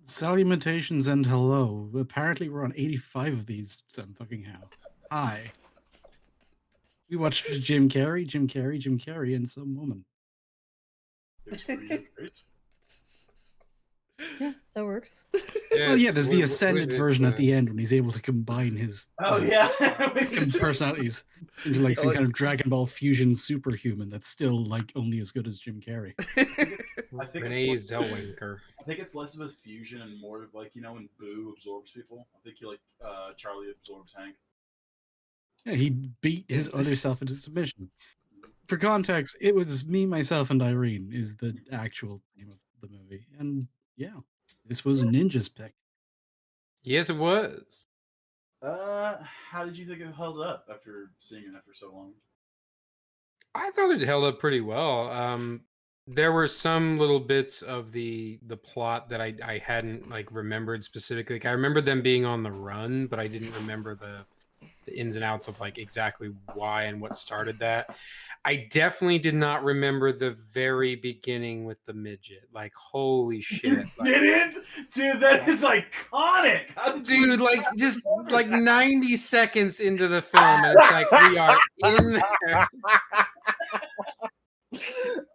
Salutations and hello. Apparently, we're on 85 of these. Some fucking how. Hi. We watched Jim Carrey, and some woman. There's 3 Jim Carreys. Yeah, that works. Well, yeah, there's the what ascended version at the end when he's able to combine his Oh yeah, personalities into like some kind of Dragon Ball fusion superhuman that's still like only as good as Jim Carrey. I think Renee it's Zellweger. I think it's less of a fusion and more of like when Boo absorbs people. I think Charlie absorbs Hank. Yeah, he beat his other self into submission. For context, it was Me, Myself, and Irene is the actual name of the movie, and yeah, this was Ninja's pick. Yes, it was. How did you think it held up after seeing it after so long? I thought it held up pretty well. There were some little bits of the plot that I hadn't like remembered specifically. Like, I remember them being on the run, but I didn't remember the ins and outs of like exactly why and what started that. I definitely did not remember the very beginning with the midget. Like, holy shit. You didn't? Dude, that is iconic. Dude, like just like 90 seconds into the film, and it's like we are in there.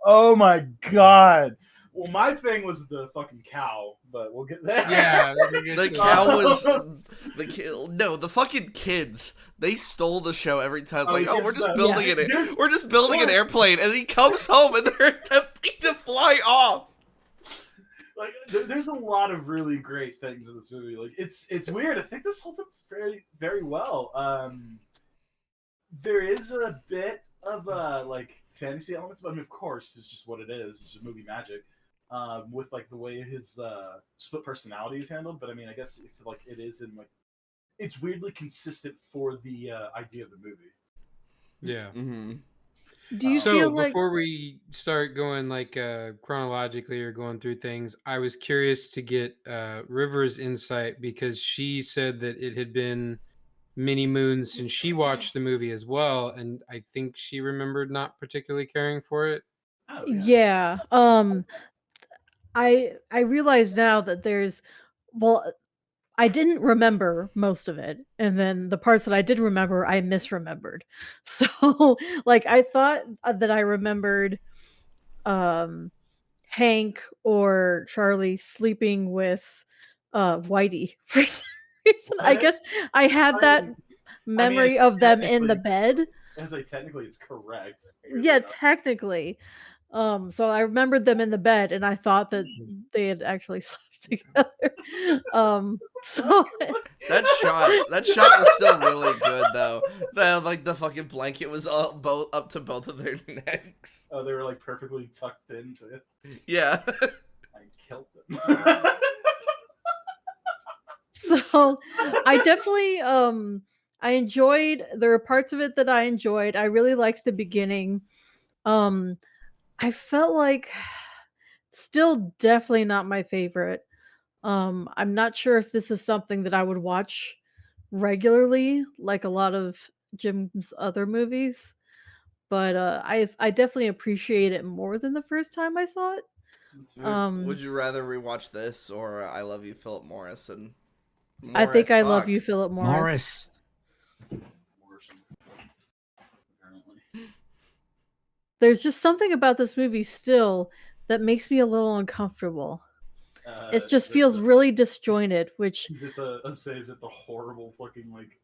Oh my god. Well, my thing was the fucking cow, but we'll get there. Yeah, The cow was the fucking kids. They stole the show every time. It's we're just building we're just building an airplane, and he comes home and they're attempting to fly off. Like, there's a lot of really great things in this movie. Like, it's weird. I think this holds up very, very well. There is a bit of like fantasy elements, but I mean, of course, it's just what it is. It's just movie magic. With like the way his split personality is handled, but I mean, I guess if like it is in like, it's weirdly consistent for the idea of the movie. Yeah. Mm-hmm. Do you So feel like before we start going like chronologically or going through things, I was curious to get River's insight because she said that it had been many moons since she watched the movie as well, and I think she remembered not particularly caring for it. Oh yeah. I realize now that I didn't remember most of it, and then the parts that I did remember, I misremembered. So, like, I thought that I remembered Hank or Charlie sleeping with Whitey for some reason. I guess I had that memory of them in the bed. As like technically, it's correct. Yeah, technically. So I remembered them in the bed, and I thought that they had actually slept together. So that shot was still really good though. The fucking blanket was both up to both of their necks. Oh, they were like perfectly tucked into it. Yeah. I killed them. So I definitely I enjoyed, there were parts of it that I enjoyed. I really liked the beginning. I felt like still definitely not my favorite. I'm not sure if this is something that I would watch regularly, like a lot of Jim's other movies, but I definitely appreciate it more than the first time I saw it. Would you rather rewatch this or I Love You, Philip Morris? And I think I Love You, Philip Morris. There's just something about this movie still that makes me a little uncomfortable. It just feels really disjointed, which is it the horrible fucking like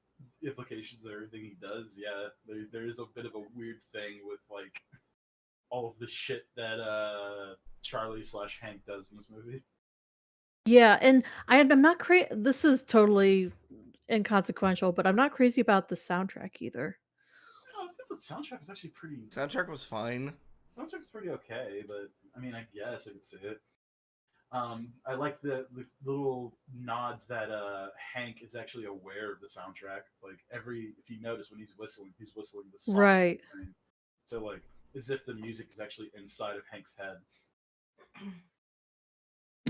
implications of everything he does? Yeah, there is a bit of a weird thing with like all of the shit that Charlie / Hank does in this movie. Yeah, and I'm not crazy. This is totally inconsequential, but I'm not crazy about the soundtrack either. I think the soundtrack is actually pretty. Soundtrack was fine. Soundtrack's pretty okay, but I mean, I guess I could see it. I like the little nods that Hank is actually aware of the soundtrack. Like if you notice when he's whistling the song. Right. So like as if the music is actually inside of Hank's head.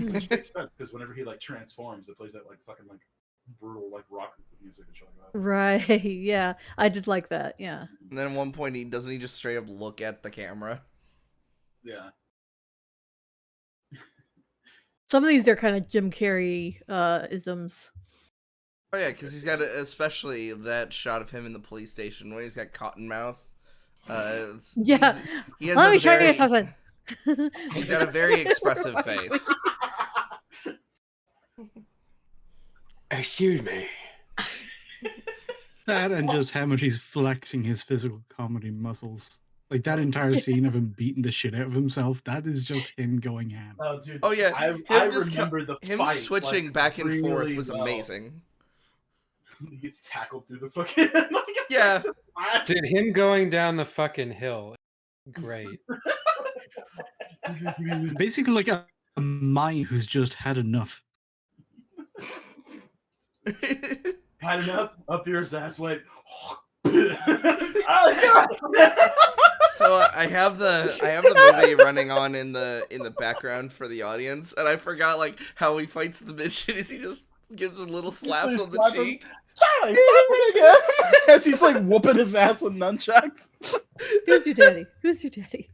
Which makes sense because whenever he like transforms, it plays that like fucking like brutal like rock music and shit like that. Right. Yeah, I did like that. Yeah. And then at one point, he just straight up look at the camera. Yeah. Some of these are kind of Jim Carrey isms. Oh yeah, because he's got especially that shot of him in the police station when he's got cottonmouth. Yeah. He has Let a me show you very, something. he's got a very expressive face. Excuse me. That and just how much he's flexing his physical comedy muscles. Like that entire scene of him beating the shit out of himself, that is just him going ham. Oh, dude. Oh yeah, I remember the him fight, switching like, back and forth really was well. amazing. He gets tackled through the fucking. Yeah. Dude, him going down the fucking hill. Great. It's basically like a mine who's just had enough. Had enough. Up yours, ass. Wait. Oh god. So I have the movie running on in the background for the audience, and I forgot like how he fights the mission. Is he just gives him little slaps on the cheek? Charlie, stop it again! As he's like whooping his ass with nunchucks. Who's your daddy? Who's your daddy?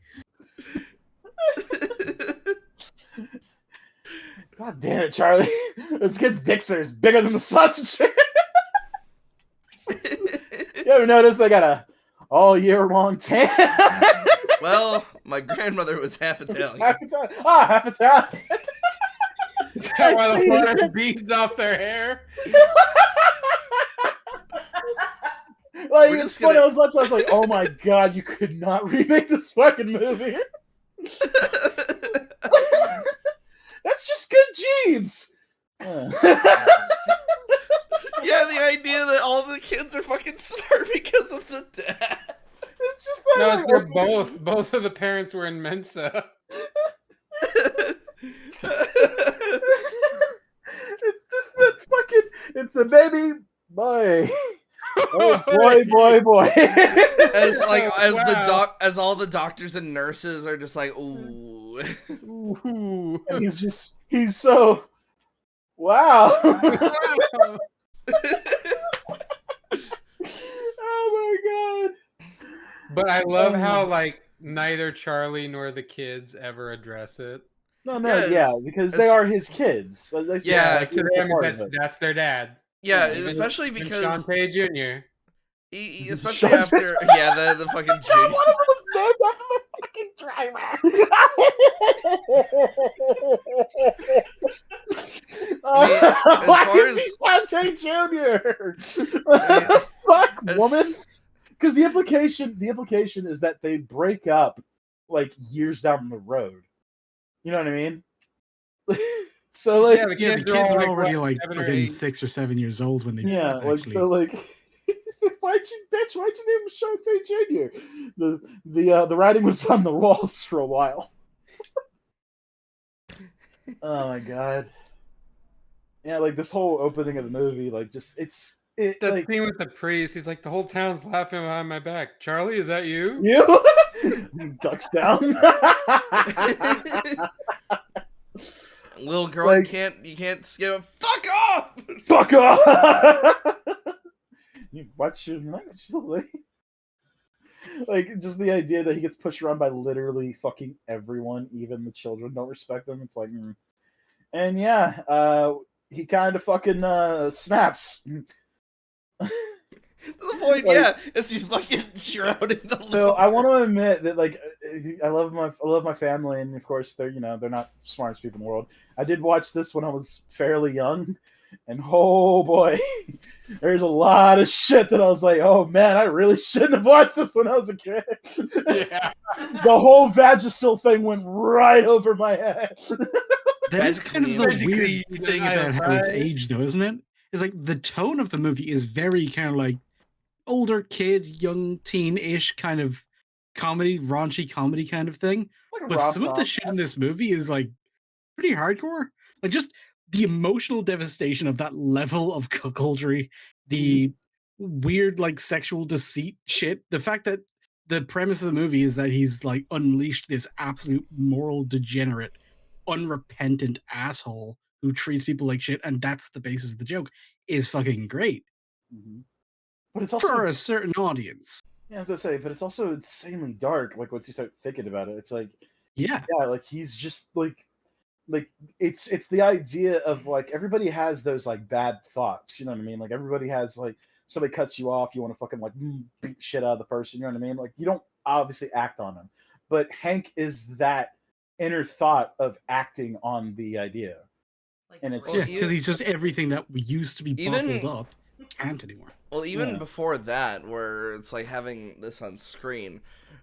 God damn it, Charlie! This kid's dicks are bigger than the sausage. You ever notice they got a all year long tan? Well, my grandmother was half Italian. Half Italian. Ah, half Italian. Is that why the water beads off their hair? Like, We're it's just funny. gonna- I was like, oh my god, you could not remake this fucking movie. That's just good genes. Yeah, the idea that all the kids are fucking smart because of the dad. It's just No, like, they're both. Both of the parents were in Mensa. it's just that fucking. It's a baby boy. Oh boy. As all the doctors and nurses are just like, ooh. Ooh. And he's so. Wow. Oh my god. But I love how like neither Charlie nor the kids ever address it. No, Yeah, because they are his kids. Yeah, Like to them, that's their dad. Yeah, Yeah, especially Even because Shantae Jr. especially Sean after the fucking junior. One of them was named after the fucking driver. Jr. Fuck, woman. Because the implication is that they break up like years down the road. You know what I mean? So like, Yeah, the Yeah, the kids, kids are are all, already what, like 7 or fucking 8. 6 or 7 years old when they yeah, like actually. so like. Why'd you name him Shantae Jr.? The writing was on the walls for a while. Oh my god. Yeah, like this whole opening of the movie, like just The like scene with the priest, he's like, the whole town's laughing behind my back. Charlie, is that you? you he ducks down. Little girl, Like- you can't scare him. Fuck off! Fuck off! You watch your language. Like just the idea that he gets pushed around by literally fucking everyone, even the children don't respect him. It's like, and yeah, he kind of fucking snaps. To the point, Like- yeah, as he's fucking shrouding the So little I want to admit that, like, I love my family, and of course they're not the smartest people in the world. I did watch this when I was fairly young, and oh boy, there's a lot of shit that I was like, oh man, I really shouldn't have watched this when I was a kid. Yeah. The whole Vagisil thing went right over my head. That is kind of the Basically, weird thing about how it's aged, though, isn't it? It's like the tone of the movie is very kind of like older kid, young teen-ish kind of comedy, raunchy comedy kind of thing. Like a But some of the rom-com. shit in this movie is like pretty hardcore. Like just the emotional devastation of that level of cuckoldry, the weird like sexual deceit shit, the fact that the premise of the movie is that he's like unleashed this absolute moral degenerate, unrepentant asshole who treats people like shit, and that's the basis of the joke, is fucking great But it's also for a certain audience. yeah, I was gonna say, but it's also insanely dark. Like once you start thinking about it, it's like Yeah. yeah, like he's just like like it's the idea of like everybody has those like bad thoughts, you know what I mean? Like everybody has like somebody cuts you off, you want to fucking like beat the shit out of the person, you know what I mean? Like you don't obviously act on them, but Hank is that inner thought of acting on the idea, and it's Well, Yeah, just because he's just everything that used to be bottled even up can't anymore. well, even Yeah. before that, where it's like having this on screen,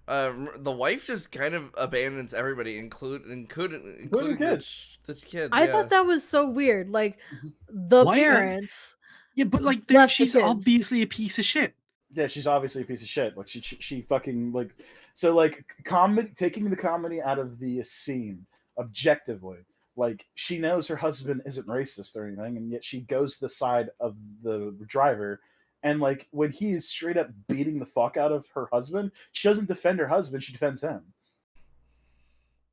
the wife just kind of abandons everybody, including Including the kids. I Yeah, thought that was so weird. Like Mhm. the Why? parents Yeah, but like, left the she's kids. obviously a piece of shit. Yeah, she's obviously a piece of shit. Like she fucking like so like comedy taking the comedy out of the scene objectively. Like she knows her husband isn't racist or anything, and yet she goes to the side of the driver. And like when he is straight up beating the fuck out of her husband, she doesn't defend her husband; she defends him.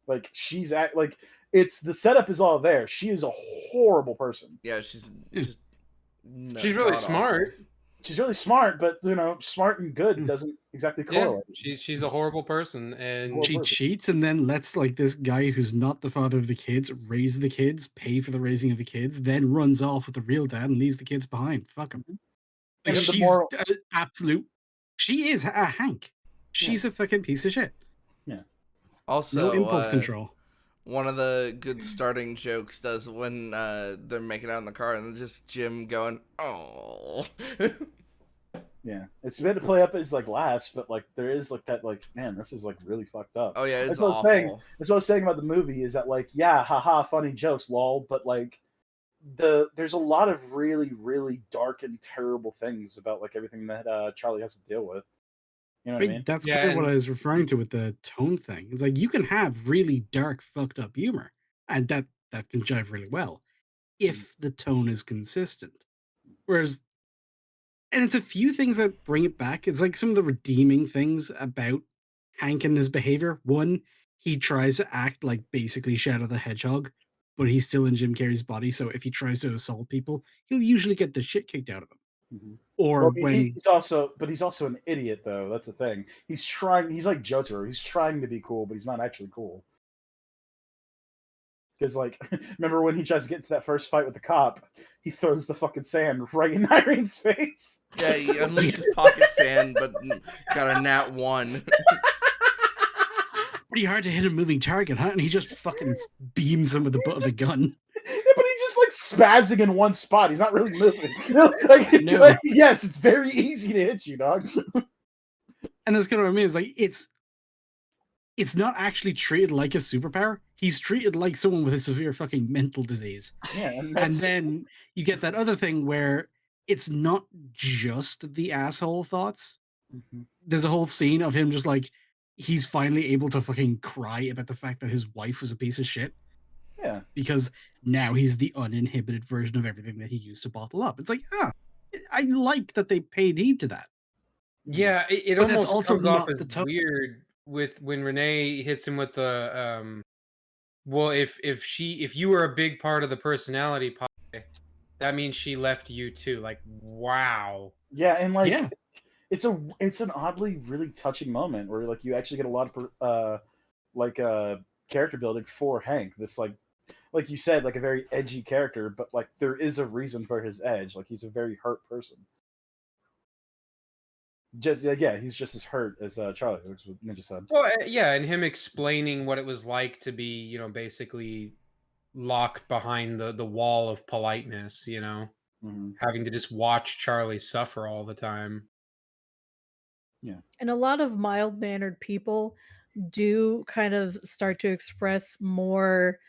Like she's at like it's the setup is all there. She is a horrible person. yeah, she's Yeah. just She's really god awful. smart. She's really smart, but you know, smart and good Mm. doesn't exactly Yeah, correlate. she's a horrible person, and She cheats and then lets like this guy who's not the father of the kids raise the kids, pay for the raising of the kids, then runs off with the real dad and leaves the kids behind. Fuck him. Mhm. Like And then the she's moral, absolute. She is a Hank. yeah, She's a fucking piece of shit. yeah. No Also, impulse control. one of the good starting jokes does when they're making out in the car and just Jim going, "Oh." Yeah, it's meant to play up as like last, but like there is like that like man, this is like really fucked up. Oh yeah, it's That's what I was awful. saying. That's what I was saying about the movie is that like yeah, haha, funny jokes, lol, but like there's a lot of really really dark and terrible things about like everything that Charlie has to deal with. You know what I mean? That's yeah, kind of what and I was referring to with the tone thing. It's like you can have really dark, fucked up humor, and that can jive really well if the tone is consistent. Whereas, and it's a few things that bring it back. It's like some of the redeeming things about Hank and his behavior. One, he tries to act like basically Shadow the Hedgehog, but he's still in Jim Carrey's body. So if he tries to assault people, he'll usually get the shit kicked out of him. Mhm. Or Well, when he's also an idiot though. That's the thing. He's trying. He's like Jotaro. He's trying to be cool, but he's not actually cool. Because like, remember when he tries to get into that first fight with the cop? He throws the fucking sand right in Irene's face. Yeah, he unleashes pocket sand, but got a nat 1. pretty hard to hit a moving target, huh? And he just fucking beams him with the butt of a gun. Yeah, but he's just like spazzing in one spot. He's not really moving. like, No. like, yes, it's very easy to hit you, dog. And that's kind of what I mean. It's like it's not actually treated like a superpower. He's treated like someone with a severe fucking mental disease. Yeah, and And then you get that other thing where it's not just the asshole thoughts. Mhm. There's a whole scene of him just like he's finally able to fucking cry about the fact that his wife was a piece of shit Yeah, because now he's the uninhibited version of everything that he used to bottle up. It's like, I like that they paid heed to that. yeah, it But that's almost also comes off not as the tone. weird with when Renee hits him with the well, if you were a big part of the personality pie, that means she left you too. Like, wow. yeah, and like Yeah. it's an oddly really touching moment where like you actually get a lot of like character building for Hank. This like you said, like a very edgy character, but like there is a reason for his edge. Like he's a very hurt person. Just yeah, he's just as hurt as Charlie, which is what Ninja said. Well, yeah, and him explaining what it was like to be, basically locked behind the wall of politeness, Mhm. having to just watch Charlie suffer all the time. And a lot of mild mannered people do kind of start to express more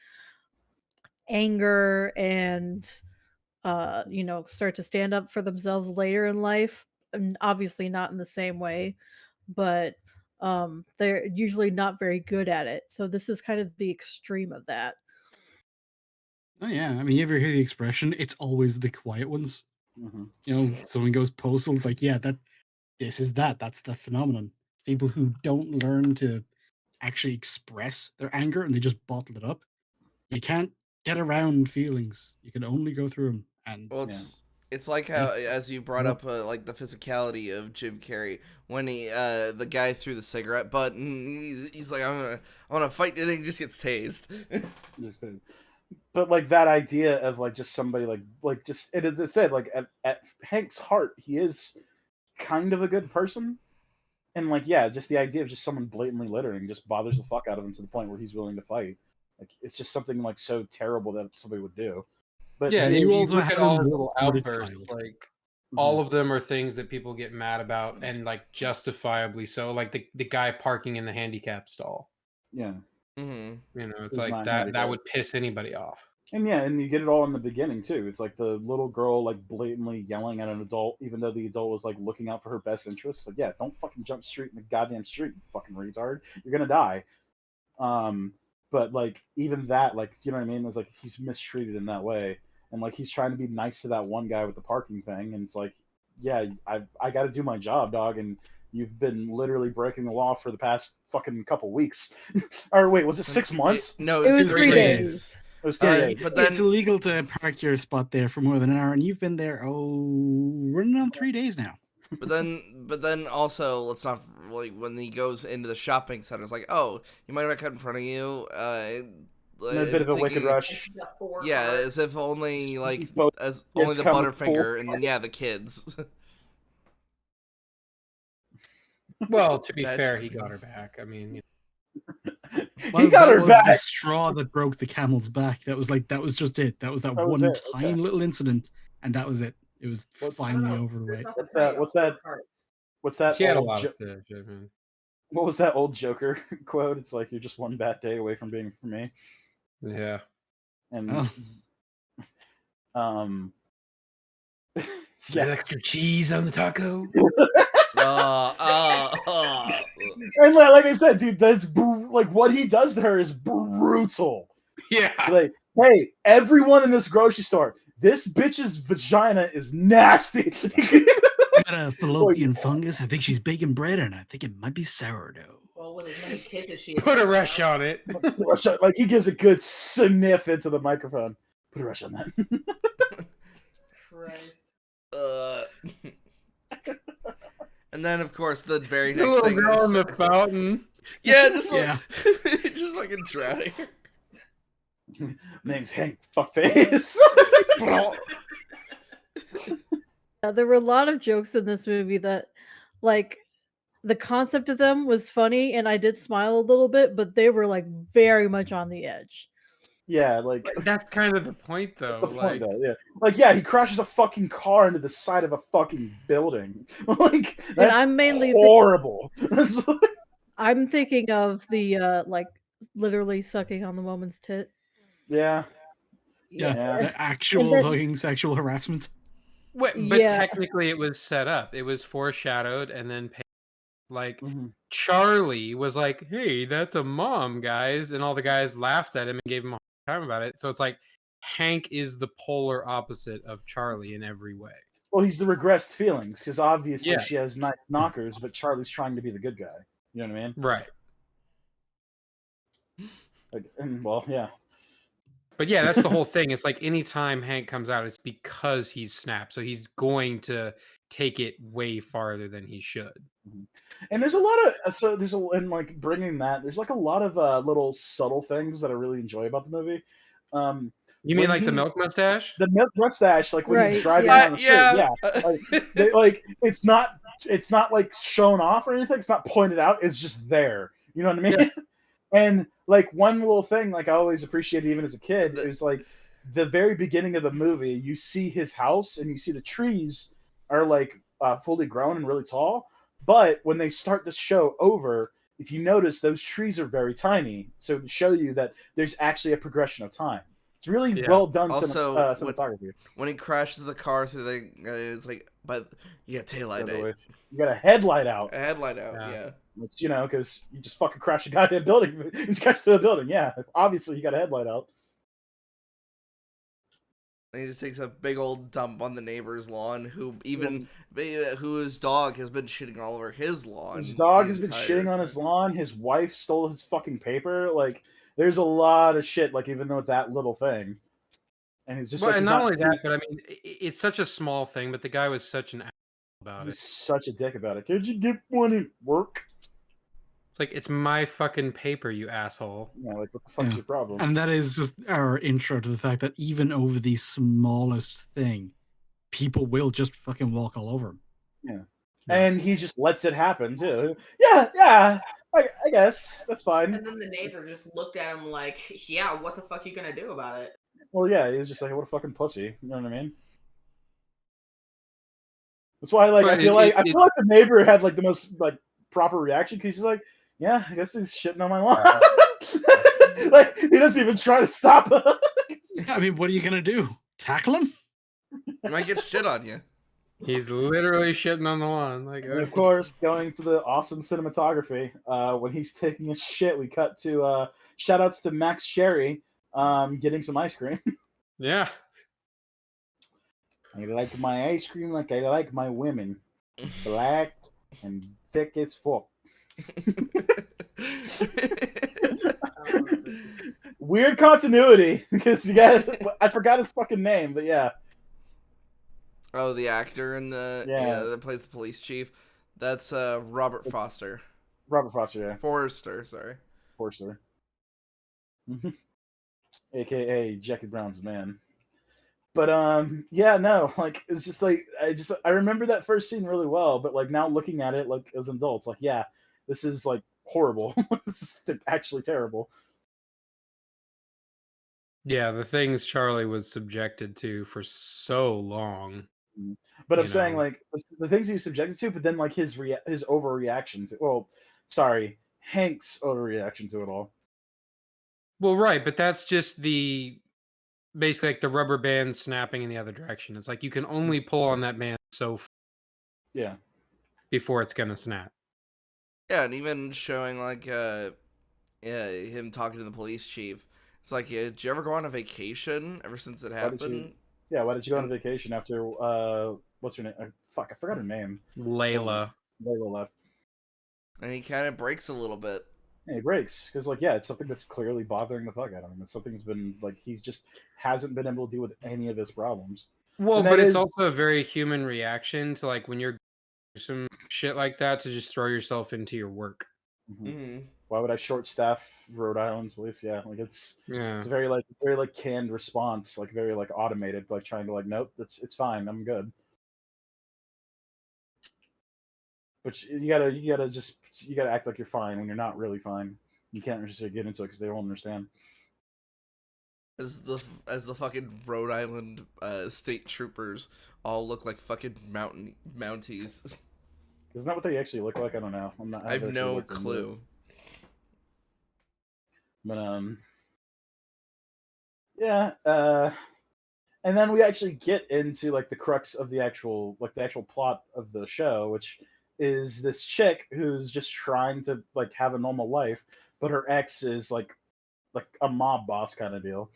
anger and start to stand up for themselves later in life, and obviously not in the same way, but they're usually not very good at it, so this is kind of the extreme of that. Oh yeah. I mean, you ever hear the expression? It's always the quiet ones. Mhm. Someone goes postal. It's like, yeah, this is that. That's the phenomenon. People who don't learn to actually express their anger and they just bottle it up. You can't get around feelings. You can only go through them. And Well, Yeah. it's like how, as you brought up, like the physicality of Jim Carrey when the guy threw the cigarette butt, and he's like, I'm gonna fight, and then he just gets tased. Just but like that idea of like just somebody like just it is said like at Hank's heart, he is kind of a good person. And like, yeah, just the idea of just someone blatantly littering just bothers the fuck out of him to the point where he's willing to fight. Like, it's just something like so terrible that somebody would do. But Yeah, And if you you also look at have him all his walk little with a outbursts, child. like Mhm. all of them are things that people get mad about, and like justifiably so. Like the guy parking in the handicap stall. Yeah, Mm-hmm. You know, it's who's like not that handicapped. would piss anybody off. And yeah, and you get it all in the beginning too. It's like the little girl like blatantly yelling at an adult, even though the adult was like looking out for her best interests. Like, yeah, don't fucking jump street in the goddamn street, you fucking retard. You're gonna die. Um, but like even that, like you know what I mean? It's like he's mistreated in that way, and like he's trying to be nice to that one guy with the parking thing, and it's like, yeah, I got to do my job, dog, and you've been literally breaking the law for the past fucking couple weeks, or wait, was it 6 months? No, It it's was 3 3 days. It was 3 days. But It's then, illegal to park your spot there for more than an hour, and you've been there, running on 3 days now. but then also, let's not like when he goes into the shopping center. It's like, oh, you might have cut in front of you. And a bit of a wicked rush. Yeah, as if only like Both as kids only the come with Butterfinger, and then yeah, the kids. Well, to be That's- fair, he got her back. I mean, Well, he got that her was back. the straw that broke the camel's back. That was just it. That was that That was one it, okay. tiny little incident, and that was it. It was What's- finally over the way. What's that? What's that? she had a old lot Jo- of fish. I mean, what was that old Joker quote? It's like you're just one bad day away from being for me. yeah. And Oh. yeah, Extra cheese on the taco. and like I said, dude, that's like what he does to her is brutal. Yeah. Like, hey, everyone in this grocery store, this bitch's vagina is nasty. Got a fallopian fungus. I think she's baking bread, and I think it might be sourdough. Well, with as many kids as she Put a rush on it. Like he gives a good sniff into the microphone. Put a rush on that. Christ. And then of course the very The next little thing girl is in the fountain. yeah, just like, Yeah. just fucking drowning. Name's Hank Fuckface. There were a lot of jokes in this movie that, like, the concept of them was funny, and I did smile a little bit, but they were like very much on the edge. Yeah, like That's kind of the point, though. that's the Like, point, though. Yeah, like yeah, he crashes a fucking car into the side of a fucking building. Like that's I'm mainly horrible. That's like- I'm thinking of the like literally sucking on the woman's tit. yeah, Yeah, Yeah. the actual then- fucking sexual harassment. but Yeah. technically, it was set up. It was foreshadowed, and then like Mhm. Charlie was like, "Hey, that's a mom, guys," and all the guys laughed at him and gave him a hard time about it. So it's like Hank is the polar opposite of Charlie in every way. Well, he's the regressed feelings because obviously Yeah. she has nice knockers, but Charlie's trying to be the good guy. You know what I mean? Right. Like, and, well, yeah. But yeah, that's the whole thing. It's like anytime Hank comes out, it's because he's snapped. So he's going to take it way farther than he should. And there's a lot of and like bringing that there's like a lot of little subtle things that I really enjoy about the movie. You mean When like the he- milk mustache? The milk mustache, like when Right, he's driving yeah. down the street, like it's not like shown off or anything. It's not pointed out. It's just there. You know what I mean? Yeah. And like one little thing, like I always appreciated even as a kid, it was like the very beginning of the movie. You see his house and you see the trees are like fully grown and really tall. But when they start the show over, if you notice, those trees are very tiny. So to show you that there's actually a progression of time. It's really Yeah. well done Also, cinematography. When he crashes the car through the, it's like, but you got taillight, By the way. You got a headlight out. a headlight out, Yeah. yeah. Which, you know, because you just fucking crashed a goddamn building. You just crashed to the building. Yeah, obviously you got a headlight out. And he just takes a big old dump on the neighbor's lawn, whose dog has been shitting all over his lawn. His dog the has been entire shitting on his time. lawn. His wife stole his fucking paper. Like, there's a lot of shit. Like, even though it's that little thing, and he's just Well, like, and he's not only that, but I mean, it's such a small thing, but the guy was such an asshole about he's it. such a dick about it. Could you get one at work? like, it's my fucking paper, you asshole. Yeah, like what the fuck's Yeah. your problem? And that is just our intro to the fact that even over the smallest thing, people will just fucking walk all over him. Yeah. Yeah. And he just lets it happen too. Yeah. I guess that's fine. And then the neighbor just looked at him like, yeah, what the fuck you gonna do about it? Well, yeah, he's just like, what a fucking pussy. You know what I mean? That's why, like, But I feel like the neighbor had like the most like proper reaction because he's like, yeah, I guess he's shitting on my lawn. Like, he doesn't even try to stop him. I mean, what are you gonna do? Tackle him? You might get shit on you. He's literally shitting on the lawn. Like, And of course, going to the awesome cinematography, when he's taking a shit, we cut to shout outs to Max Cherry getting some ice cream. yeah. I like my ice cream like I like my women. Black and thick as fuck. Weird continuity because you got I forgot his fucking name, but yeah. Oh, the actor in the that plays the police chief. That's Robert Foster. Robert Foster, yeah. Forrester, sorry. Forster. AKA Jackie Brown's man. But yeah, no, like it's just like I remember that first scene really well, but like now looking at it like as an adult, it's like, yeah, this is like horrible. This is actually terrible. Yeah, the things Charlie was subjected to for so long. But I'm saying like the things he was subjected to, but then like his overreaction to Hank's overreaction to it all. Well, right, but that's just basically like the rubber band snapping in the other direction. It's like you can only pull on that band yeah before it's gonna snap. Yeah, and even showing like him talking to the police chief. It's like, yeah, did you ever go on a vacation ever since it happened? Why did you go on a vacation after what's her name? I forgot her name. Layla left. And he kind of breaks a little bit. Yeah, he breaks because like, yeah, it's something that's clearly bothering the fuck out of him. It's something that's been like he's just hasn't been able to deal with any of his problems. Well, but it's also a very human reaction to like when you're some shit like that to just throw yourself into your work. Mm-hmm. Why would I short staff Rhode Island's police? Yeah, like it's a very canned response, like very like automated, like trying to like, nope, it's fine, I'm good. But you gotta act like you're fine when you're not really fine. You can't just get into it because they won't understand. As the fucking Rhode Island state troopers all look like fucking mounties. Isn't that what they actually look like? I don't know. I have no clue. But yeah. And then we actually get into like the crux of the actual plot of the show, which is this chick who's just trying to like have a normal life, but her ex is like a mob boss kind of deal.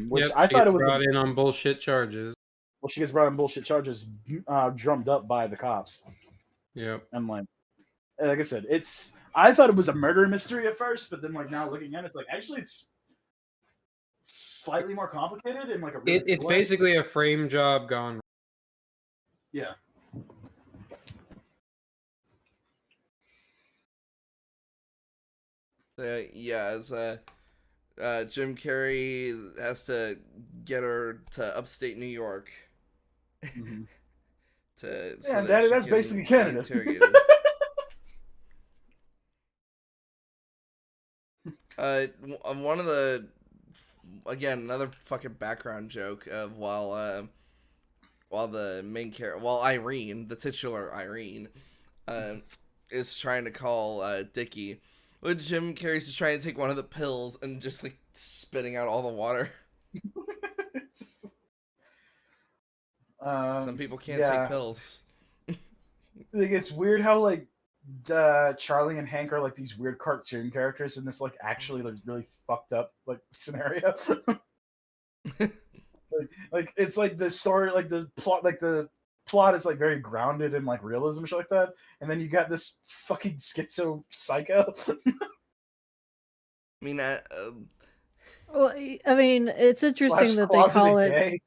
Which I thought it was brought in on bullshit charges. Well, she gets brought on bullshit charges, drummed up by the cops. Yep. And like I said, I thought it was a murder mystery at first, but then like now looking at it, it's like actually it's slightly more complicated and like a really it's basically a frame job gone. Yeah. As Jim Carrey has to get her to upstate New York. Mm-hmm. That's basically Canada. One of the another fucking background joke of while the main character, Irene, the titular Irene, is trying to call Dickie. When Jim Carrey's just trying to take one of the pills and just like spitting out all the water. Some people can't take pills. Like, it's weird how like Charlie and Hank are like these weird cartoon characters in this like actually like really fucked up like scenario. like it's like the story, like the plot is like very grounded in like realism, shit like that, and then you got this fucking schizo psycho. I mean, Well, I mean, it's interesting that they call it.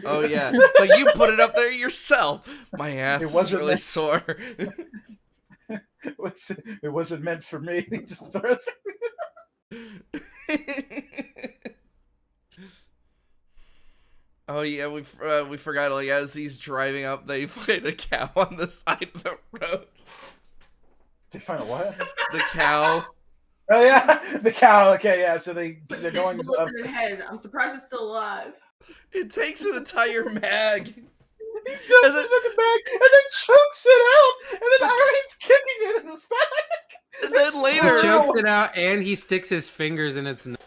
Oh yeah, it's like you put it up there yourself. My ass is really meant- sore. It wasn't meant for me. He just throws Oh yeah, we forgot. Like as he's driving up, they find a cow on the side of the road. They find a what? The cow. Oh yeah, the cow. Okay, yeah. So they're It's going bullet up. in the head. I'm surprised it's still alive. It takes an entire mag. He dumps it in the bag and then chokes it out, and then Irene's kicking it in the stomach. And then later, He chokes it out and he sticks his fingers in its nose.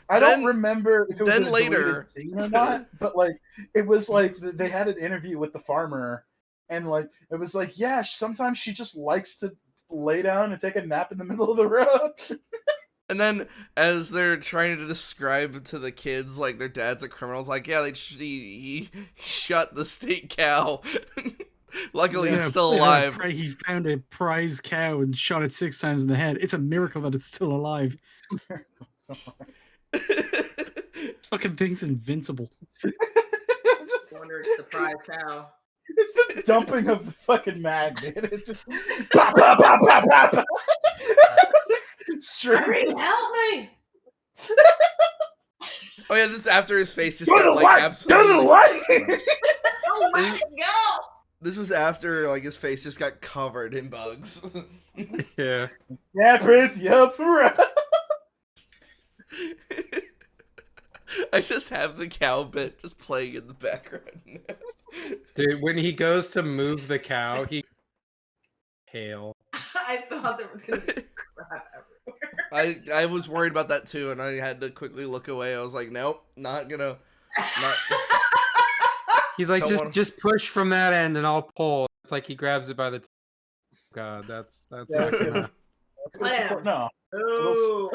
I Then- don't remember if it was then in a later- deleted scene or not, but like it was like they had an interview with the farmer, and like it was like, yeah, sometimes she just likes to lay down and take a nap in the middle of the road. And then, as they're trying to describe to the kids, like, their dad's a criminal, it's like, yeah, he shot the state cow. Luckily, it's still alive. He found a prize cow and shot it 6 times in the head. It's a miracle that it's still alive. Fucking thing's invincible. I wonder it's the prize cow. It's the dumping of the fucking mag, dude. It's just pop, pop, pop, pop, pop, pop. Straight. Irene, help me! Oh yeah, this is after his face just Go to got the like light! absolutely. Go to the light! Oh my god! This was after like his face just got covered in bugs. Yeah. Yeah, Prince, yup, right. I just have the cow bit just playing in the background. Dude, when he goes to move the cow, he hail. I thought there was gonna be crap everywhere. I was worried about that too, and I had to quickly look away. I was like, nope, not gonna. Not... He's like, Don't just push from that end and I'll pull. It's like he grabs it by the God, that's Yeah, not gonna... No, Oh.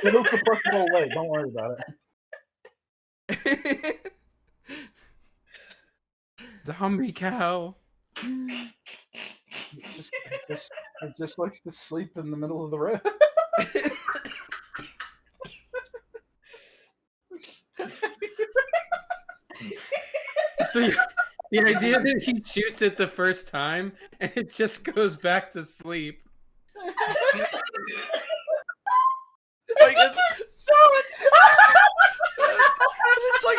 it'll support the whole way. Don't worry about it. Zombie cow. It just likes to sleep in the middle of the road. The idea that he shoots it the first time and it just goes back to sleep. Like, it's like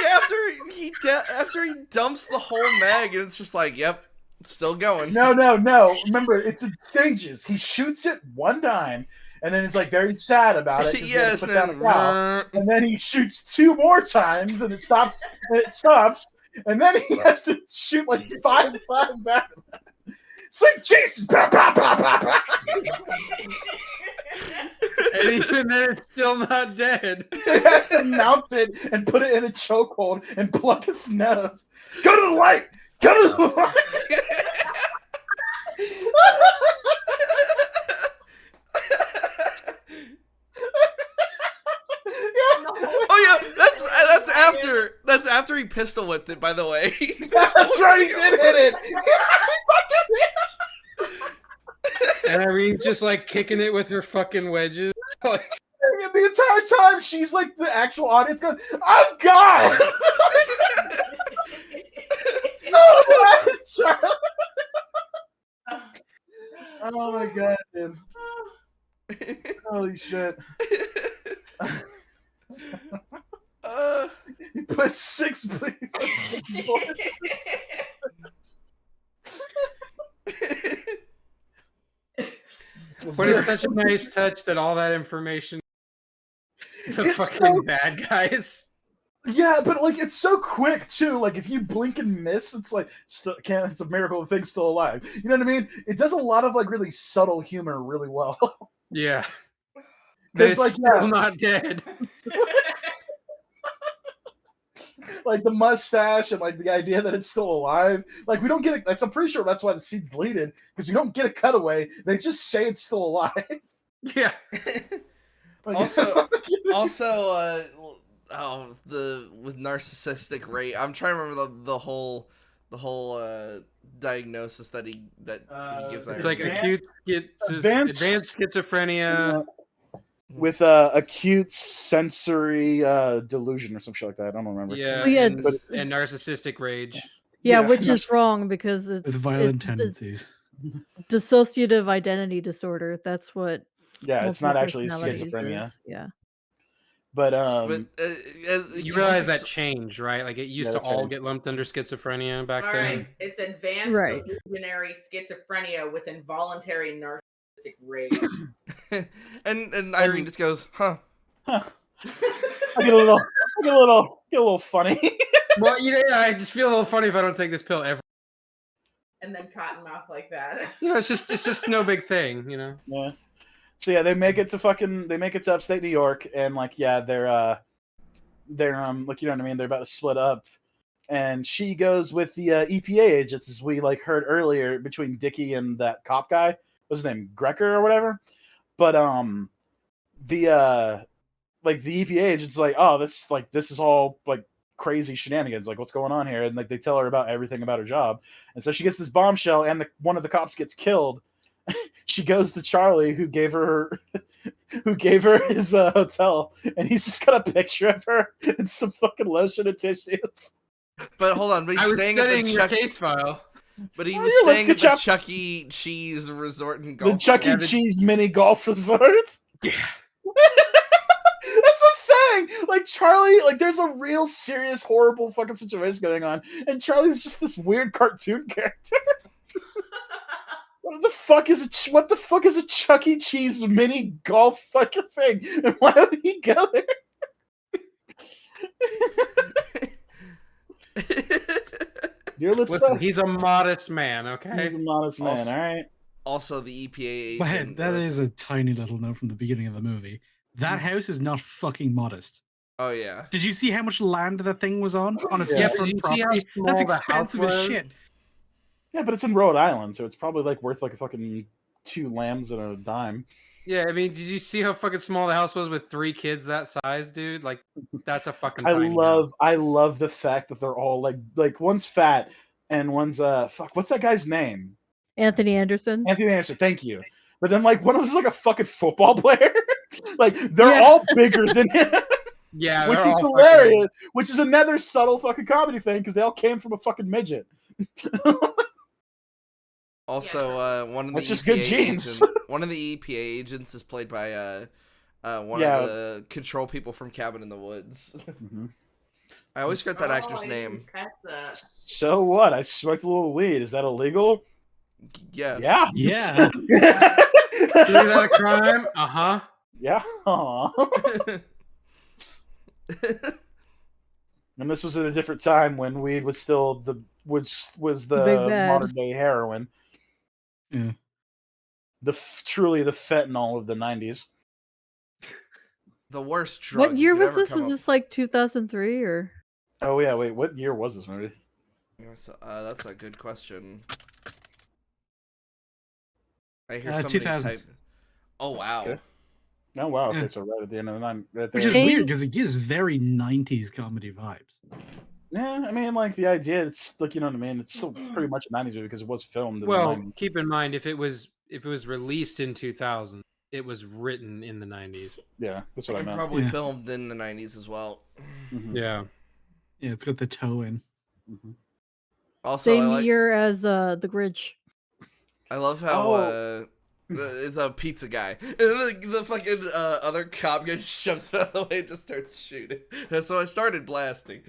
after he dumps the whole mag, and it's just like, yep, it's still going. No. Remember, it's in stages. He shoots it one time, and then it's like very sad about it. 'cause he has to put down a cow. And then he shoots 2 more times, and it stops. And then he has to shoot like 5 times after that. Sweet Jesus! Bah, bah, bah, bah, bah. And even then, it's still not dead. He has to mount it and put it in a chokehold and plug its nose. Go to the light! Go to the light! Oh yeah, that's after he pistol whipped it. By the way, That's right, he did hit it! And Irene's just like kicking it with her fucking wedges. Like, And the entire time, she's like the actual audience going, "Oh God!" Oh my God, dude! Holy shit! He put 6 but it's such a nice touch that all that information, the It's fucking so- bad guys. Yeah, but like it's so quick too. Like if you blink and miss, it's like it's a miracle the thing's still alive. You know what I mean? It does a lot of like really subtle humor really well. Yeah. But it's like, still yeah. not dead. Like the mustache and like the idea that it's still alive. Like we don't get it. I'm pretty sure that's why the scene's deleted because we don't get a cutaway. They just say it's still alive. Yeah. Like, also, with narcissistic rate, I'm trying to remember the whole diagnosis that he gives. It's like Irene. acute Advanced- advanced schizophrenia. with acute sensory delusion or some shit like that. I don't remember. Yeah, Oh, yeah, and narcissistic rage. yeah, Yeah, which is that's- wrong because with it's violent it's tendencies. dissociative identity disorder. That's what Yeah, it's multiple not actually personalities schizophrenia. is. Yeah. But You realize that changed, right? Like it used Yeah, to that's all right. get lumped under schizophrenia back All then. right, it's advanced Right. delusionary schizophrenia with involuntary narcissistic rage. and Irene just goes, huh. Huh. I get a little funny. Well, I just feel a little funny if I don't take this pill ever. And then cottonmouth like that. It's just no big thing, Yeah. So yeah, they make it to upstate New York, and like they're like you know what I mean. They're about to split up, and she goes with the EPA agents, as we like heard earlier, between Dickie and that cop guy. What's his name, Grecker or whatever. But the like the EPA agent's like, oh, this is all like crazy shenanigans. Like, what's going on here? And like they tell her about everything about her job, and so she gets this bombshell, and one of the cops gets killed. She goes to Charlie, who gave her his hotel, and he's just got a picture of her and some fucking lotion and tissues. But hold on, but I he's was staying at studying the your Chuck. case file. But he Oh, was yeah, let's staying at get the Chuck- Chuck E. Cheese resort and golf. The Chuck E. Yeah, Cheese mini golf resort. Yeah. That's what I'm saying. Like Charlie, like there's a real serious, horrible fucking situation going on, and Charlie's just this weird cartoon character. What the fuck is a Chuck E. Cheese mini golf fucking thing? And why would he go there? Dear Listen, he's a modest man, okay? He's a modest man, Also- all right? Also, the EPA But hey, agent. that is a tiny little note from the beginning of the movie. That house is not fucking modest. Oh yeah. Did you see how much land the thing was on a Yeah. seafront Did you see how property? small That's the house expensive as was? shit. Yeah, but it's in Rhode Island, so it's probably like worth like a fucking 2 lambs and a dime. Yeah, I mean, did you see how fucking small the house was with 3 kids that size, dude? Like, that's a fucking tiny house. I love the fact that they're all like one's fat and one's what's that guy's name? Anthony Anderson. Anthony Anderson, thank you. But then like one of them is like a fucking football player. Like they're Yeah. all bigger than him. Yeah, Which they're is all hilarious. Which is another subtle fucking comedy thing because they all came from a fucking midget. Also, one of the That's just EPA good genes. one of the EPA agents is played by one Yeah. of the control people from Cabin in the Woods. Mhm. I always forget that actor's I name. didn't catch that. So what? I smoked a little weed. Is that illegal? Yes. Yeah. Yeah. Is that a crime? Uh-huh. Yeah. Aw. And this was at a different time when weed was still the Big bad. modern day heroin. Yeah. Truly the fentanyl of the 90s. The worst drug. What you year could was ever this? come Was up- this like 2003 or? Oh yeah, wait, what year was this movie? That's a good question. I hear 2000. type. Oh wow. Okay. Oh wow, okay, Yeah. so right at the end of the night, right Which there. is Hey. weird because it gives very 90s comedy vibes. Yeah, I mean, like the idea, it's like you know what I mean. It's still pretty much a '90s movie because it was filmed in the Well, 90s. keep in mind, if it was released in 2000, it was written in the 90s. Yeah, that's what I And meant. probably Yeah. filmed in the 90s as well. Mhm, Yeah. Yeah, it's got the toe in. mhm. Also, I Same like. year as The Grinch. I love how Oh. it's a pizza guy, and then the fucking other cop guy shoves it out of the way and just starts shooting. And so I started blasting.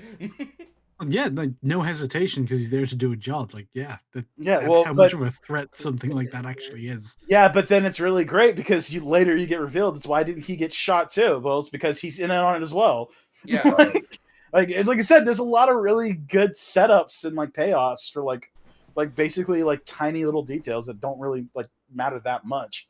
Yeah, like no hesitation because he's there to do a job. Like, yeah, Yeah, that's well, how but much of a threat something like that actually is. yeah, but then it's really great because later you get revealed. It's why didn't he get shot too? Well, it's because he's in on it as well. Yeah, like it's like I said, there's a lot of really good setups and like payoffs for like basically like tiny little details that don't really like matter that much,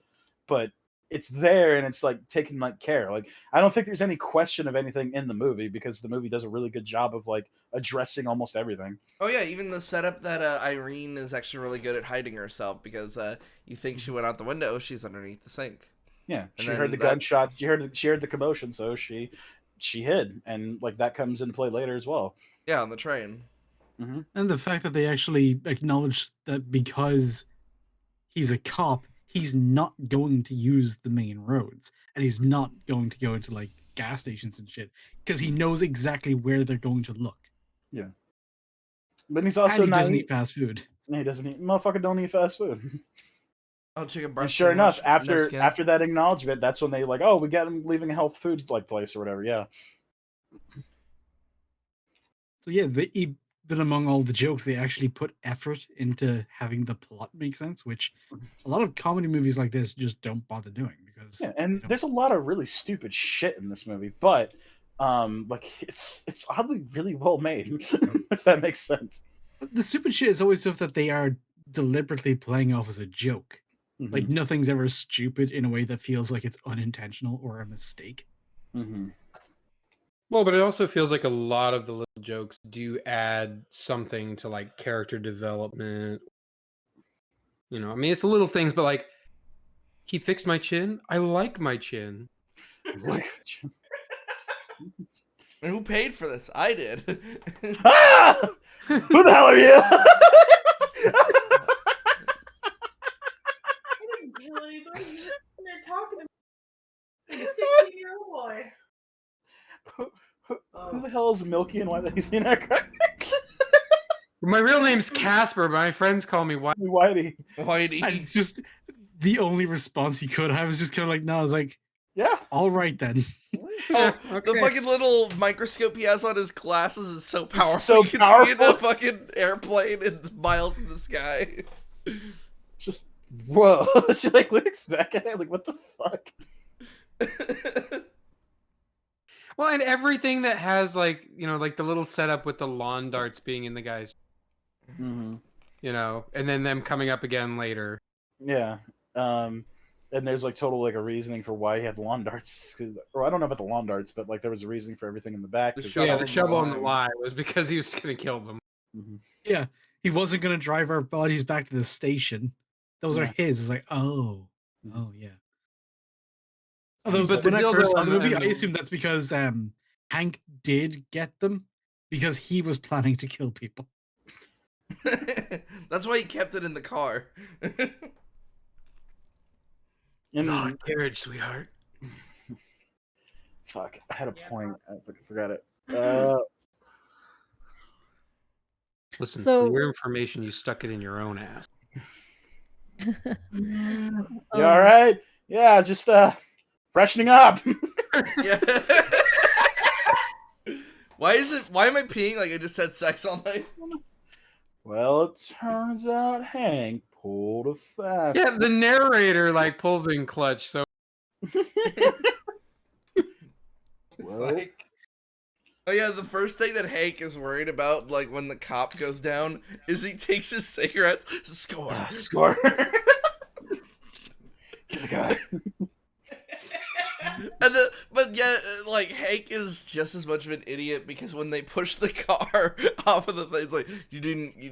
but it's there and it's like taken like care. Like I don't think there's any question of anything in the movie because the movie does a really good job of like addressing almost everything. Oh yeah, even the setup that Irene is actually really good at hiding herself because you think she went out the window, she's underneath the sink. Yeah, And she then heard the that- gunshots. She heard the commotion, so she hid, and like that comes into play later as well. Yeah, on the train. And the fact that they actually acknowledge that because he's a cop, he's not going to use the main roads, and he's not going to go into like gas stations and shit because he knows exactly where they're going to look. Yeah. But he's also and he not doesn't eat fast food. He doesn't eat. Motherfucker don't eat fast food. Oh, chicken And breast sure enough, sandwich, no skin. after that acknowledgement, that's when they like, oh, we got him leaving a health food like place or whatever. Yeah. So yeah, even among all the jokes, they actually put effort into having the plot make sense, which a lot of comedy movies like this just don't bother doing because Yeah, and there's a lot of really stupid shit in this movie, but like it's oddly really well made, if that makes sense. the stupid shit is always stuff that they are deliberately playing off as a joke. Mm-hmm. Like nothing's ever stupid in a way that feels like it's unintentional or a mistake. Mm-hmm. Well, but it also feels like a lot of the little jokes do add something to like character development. You know, I mean, it's little things, but like, he fixed my chin. I like my chin. And who paid for this? I did. Ah! Who the hell are you? I didn't kill anybody. They're talking to me. Like a 16-year-old boy. Who the hell is Milky and why he's in that crack? My real name's Casper, but my friends call me Whitey. Whitey. And it's just the only response he could have was just kind of like, no, I was like, yeah, all right then. Oh, Okay. the fucking little microscope he has on his glasses is so powerful. So you can powerful. see the fucking airplane and miles in the sky. Just whoa. She like looks back at it like, what the fuck? Well, and everything that has like, you know, like the little setup with the lawn darts being in the guy's, Mm-hmm. you know, and then them coming up again later. Yeah. And there's like total like a reasoning for why he had lawn darts, or I don't know about the lawn darts, but like there was a reasoning for everything in the back. The 'cause- shovel. Yeah, the shovel and the line. lie was because he was going to kill them. Mhm. Yeah, he wasn't going to drive our bodies back to the station. Those are Yeah. his. It's like, oh yeah. Although, But when the I dildo first saw the and- movie, I and- assumed that's because Hank did get them because he was planning to kill people. That's why he kept it in the car. And- carriage, sweetheart. fuck, I had a Yeah, point. I forgot it. Listen, So- for your information, you stuck it in your own ass. You all right? Yeah, just freshening up. Yeah. Why am I peeing like I just had sex all night? Well, it turns out Hank pulled a fast. Yeah, the narrator like pulls in clutch, so Well, like, Oh yeah, the first thing that Hank is worried about, like when the cop goes down, is he takes his cigarettes. Score. score. Get the guy. But yeah, like Hank is just as much of an idiot because when they push the car off of the thing, it's like you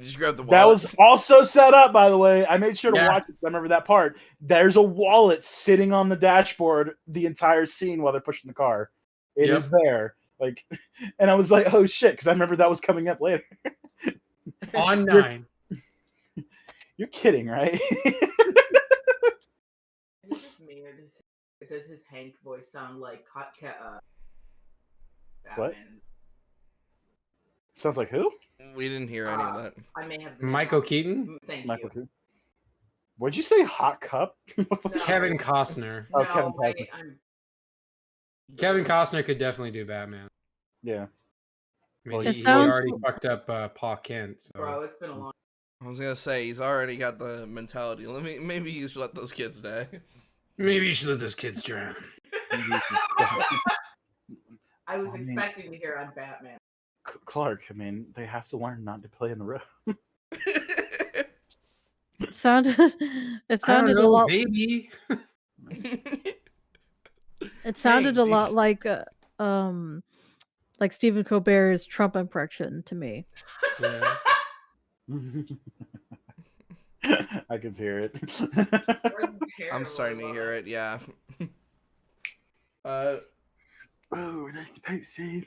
just grabbed the wallet. That was also set up, by the way. I made sure to Yeah. watch it. I remember that part. There's a wallet sitting on the dashboard the entire scene while they're pushing the car. It is there. Like, and I was like, oh shit, because I remember that was coming up later. on 9. You're kidding, right? Is it just me, or does his Hank voice sound like Batman? What? Sounds like who? We didn't hear any of that. I may have Michael Keaton, Thank Michael you. who? What'd you say? Hot cup? No. Kevin Costner. Oh, No, Kevin Costner. I'm Kevin Costner could definitely do Batman. Yeah. I mean, It he sounds- already fucked up Pa Kent. So. Bro, it's been a long. I was gonna say he's already got the mentality. Maybe you should let those kids die. Maybe you should let those kids drown. I was I mean- expecting to hear I'm Batman. Clark, I mean, they have to learn not to play in the road. It sounded I don't a know, lot maybe. it sounded Hey, a lot like Stephen Colbert's Trump impression to me. Yeah. I can hear it. I'm starting to hear it. Yeah. Oh, nice to paint, Steve.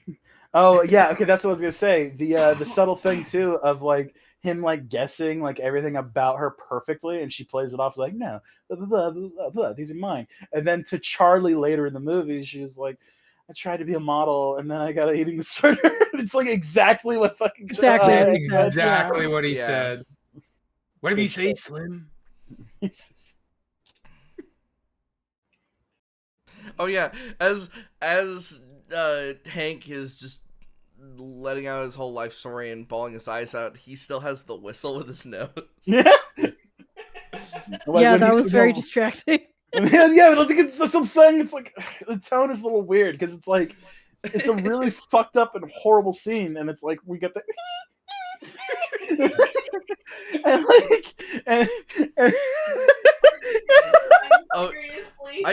Oh yeah, okay, that's what I was gonna say. The subtle thing too of like him like guessing like everything about her perfectly, and she plays it off like no, blah, blah, blah, blah, blah, blah, these are mine. And then to Charlie later in the movie, she was like, I tried to be a model, and then I got eating disorder. It's like exactly what fucking Exactly what he said, exactly yeah. what he Yeah. said. Whatever you say, Slim. Oh yeah, as Hank is just letting out his whole life story and bawling his eyes out, he still has the whistle with his nose. Yeah. Like, Yeah, when that he- was very no. distracting. Yeah, but I think that's what I'm saying. It's like the tone is a little weird because it's like it's a really fucked up and horrible scene, and it's like we get the and like and Oh, Seriously.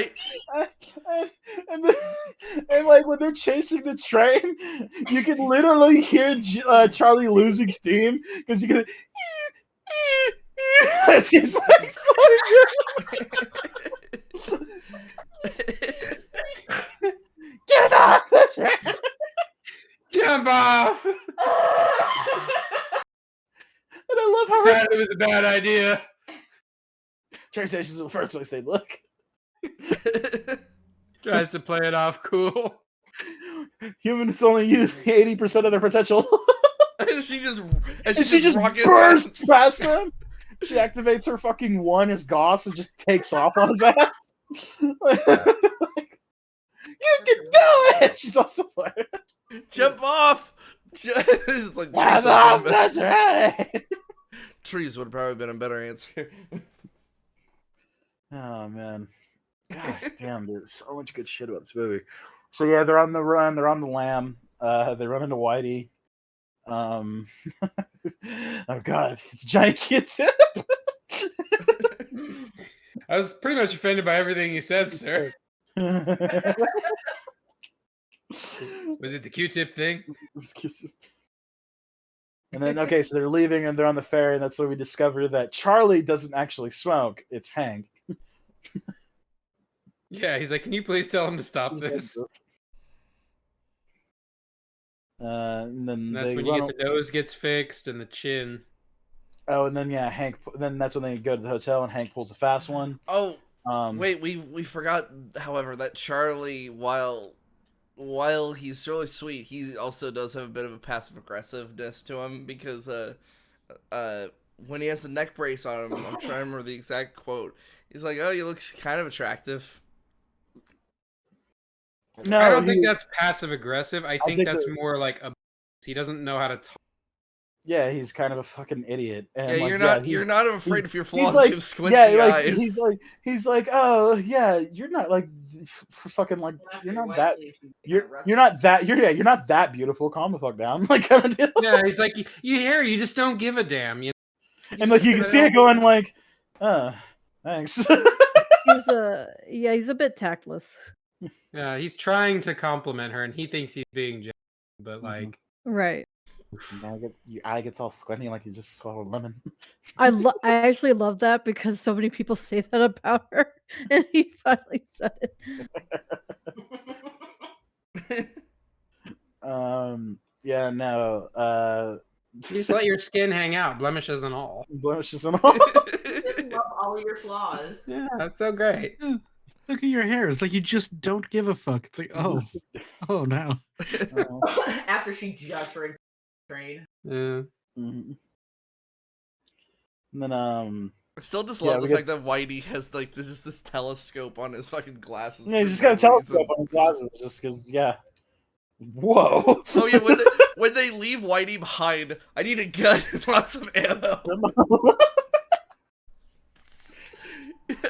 and, then, and like when they're chasing the train, you can literally hear Charlie losing steam because you can. He's like so good. Get off the train! Jump off! And I love how Decided it was a bad idea. train stations are the first place they look. Tries to play it off cool. Humans only use 80% of their potential. and she And she just rockets bursts past him. She activates her fucking one as Goss and just takes off on his ass. Like, you can do it! She's also playing. Jump off! It's like Get trees would off have been better. the train! Trees would have probably been a better answer. Oh man. God damn, there's so much good shit about this movie. So yeah, they're on the run, they're on the lam. They run into Whitey. Oh god, it's a giant kid tip. I was pretty much offended by everything you said, sir. Was it the Q-tip thing? And then okay, so they're leaving and they're on the ferry, and that's where we discover that Charlie doesn't actually smoke, it's Hank. Yeah, he's like, can you please tell him to stop this? And then And that's they when you run get the nose gets fixed and the chin. Oh, and then yeah, Hank. Then that's when they go to the hotel, and Hank pulls a fast one. Oh, Um, wait, we forgot, however, that Charlie, while he's really sweet, he also does have a bit of a passive aggressiveness to him because when he has the neck brace on him, I'm trying to remember the exact quote. He's like, "Oh, you look kind of attractive." No, I don't think that's passive aggressive. I think think that's that- more like he doesn't know how to talk. Yeah, he's kind of a fucking idiot. And Yeah, like, you're not afraid of your flaws. like, You have squinty like, eyes. he's like, oh yeah, you're not like fucking like you're not that you're not that beautiful. Calm the fuck down, like kind of deal. Yeah, he's like, you hear, you just don't give a damn. You know? And like you can see it going like, thanks. He's a bit tactless. Yeah, he's trying to compliment her, and he thinks he's being genuine, but like, Right. Your eye gets all squinty like you just swallowed lemon. I actually love that because so many people say that about her, and he finally said it. Yeah, no. you just let your skin hang out, blemishes and all. Blemishes and all. Just love all your flaws. Yeah, that's so great. Look at your hair. It's like you just don't give a fuck. It's like, oh no. After she just ran train. Yeah. Mm-hmm. And then I still just Yeah, love we the get- fact that Whitey has like this telescope on his fucking glasses. yeah, you for just got a some reason. telescope on his glasses just because. Yeah. Whoa. Oh yeah, when they leave Whitey behind, I need a gun and lots of ammo.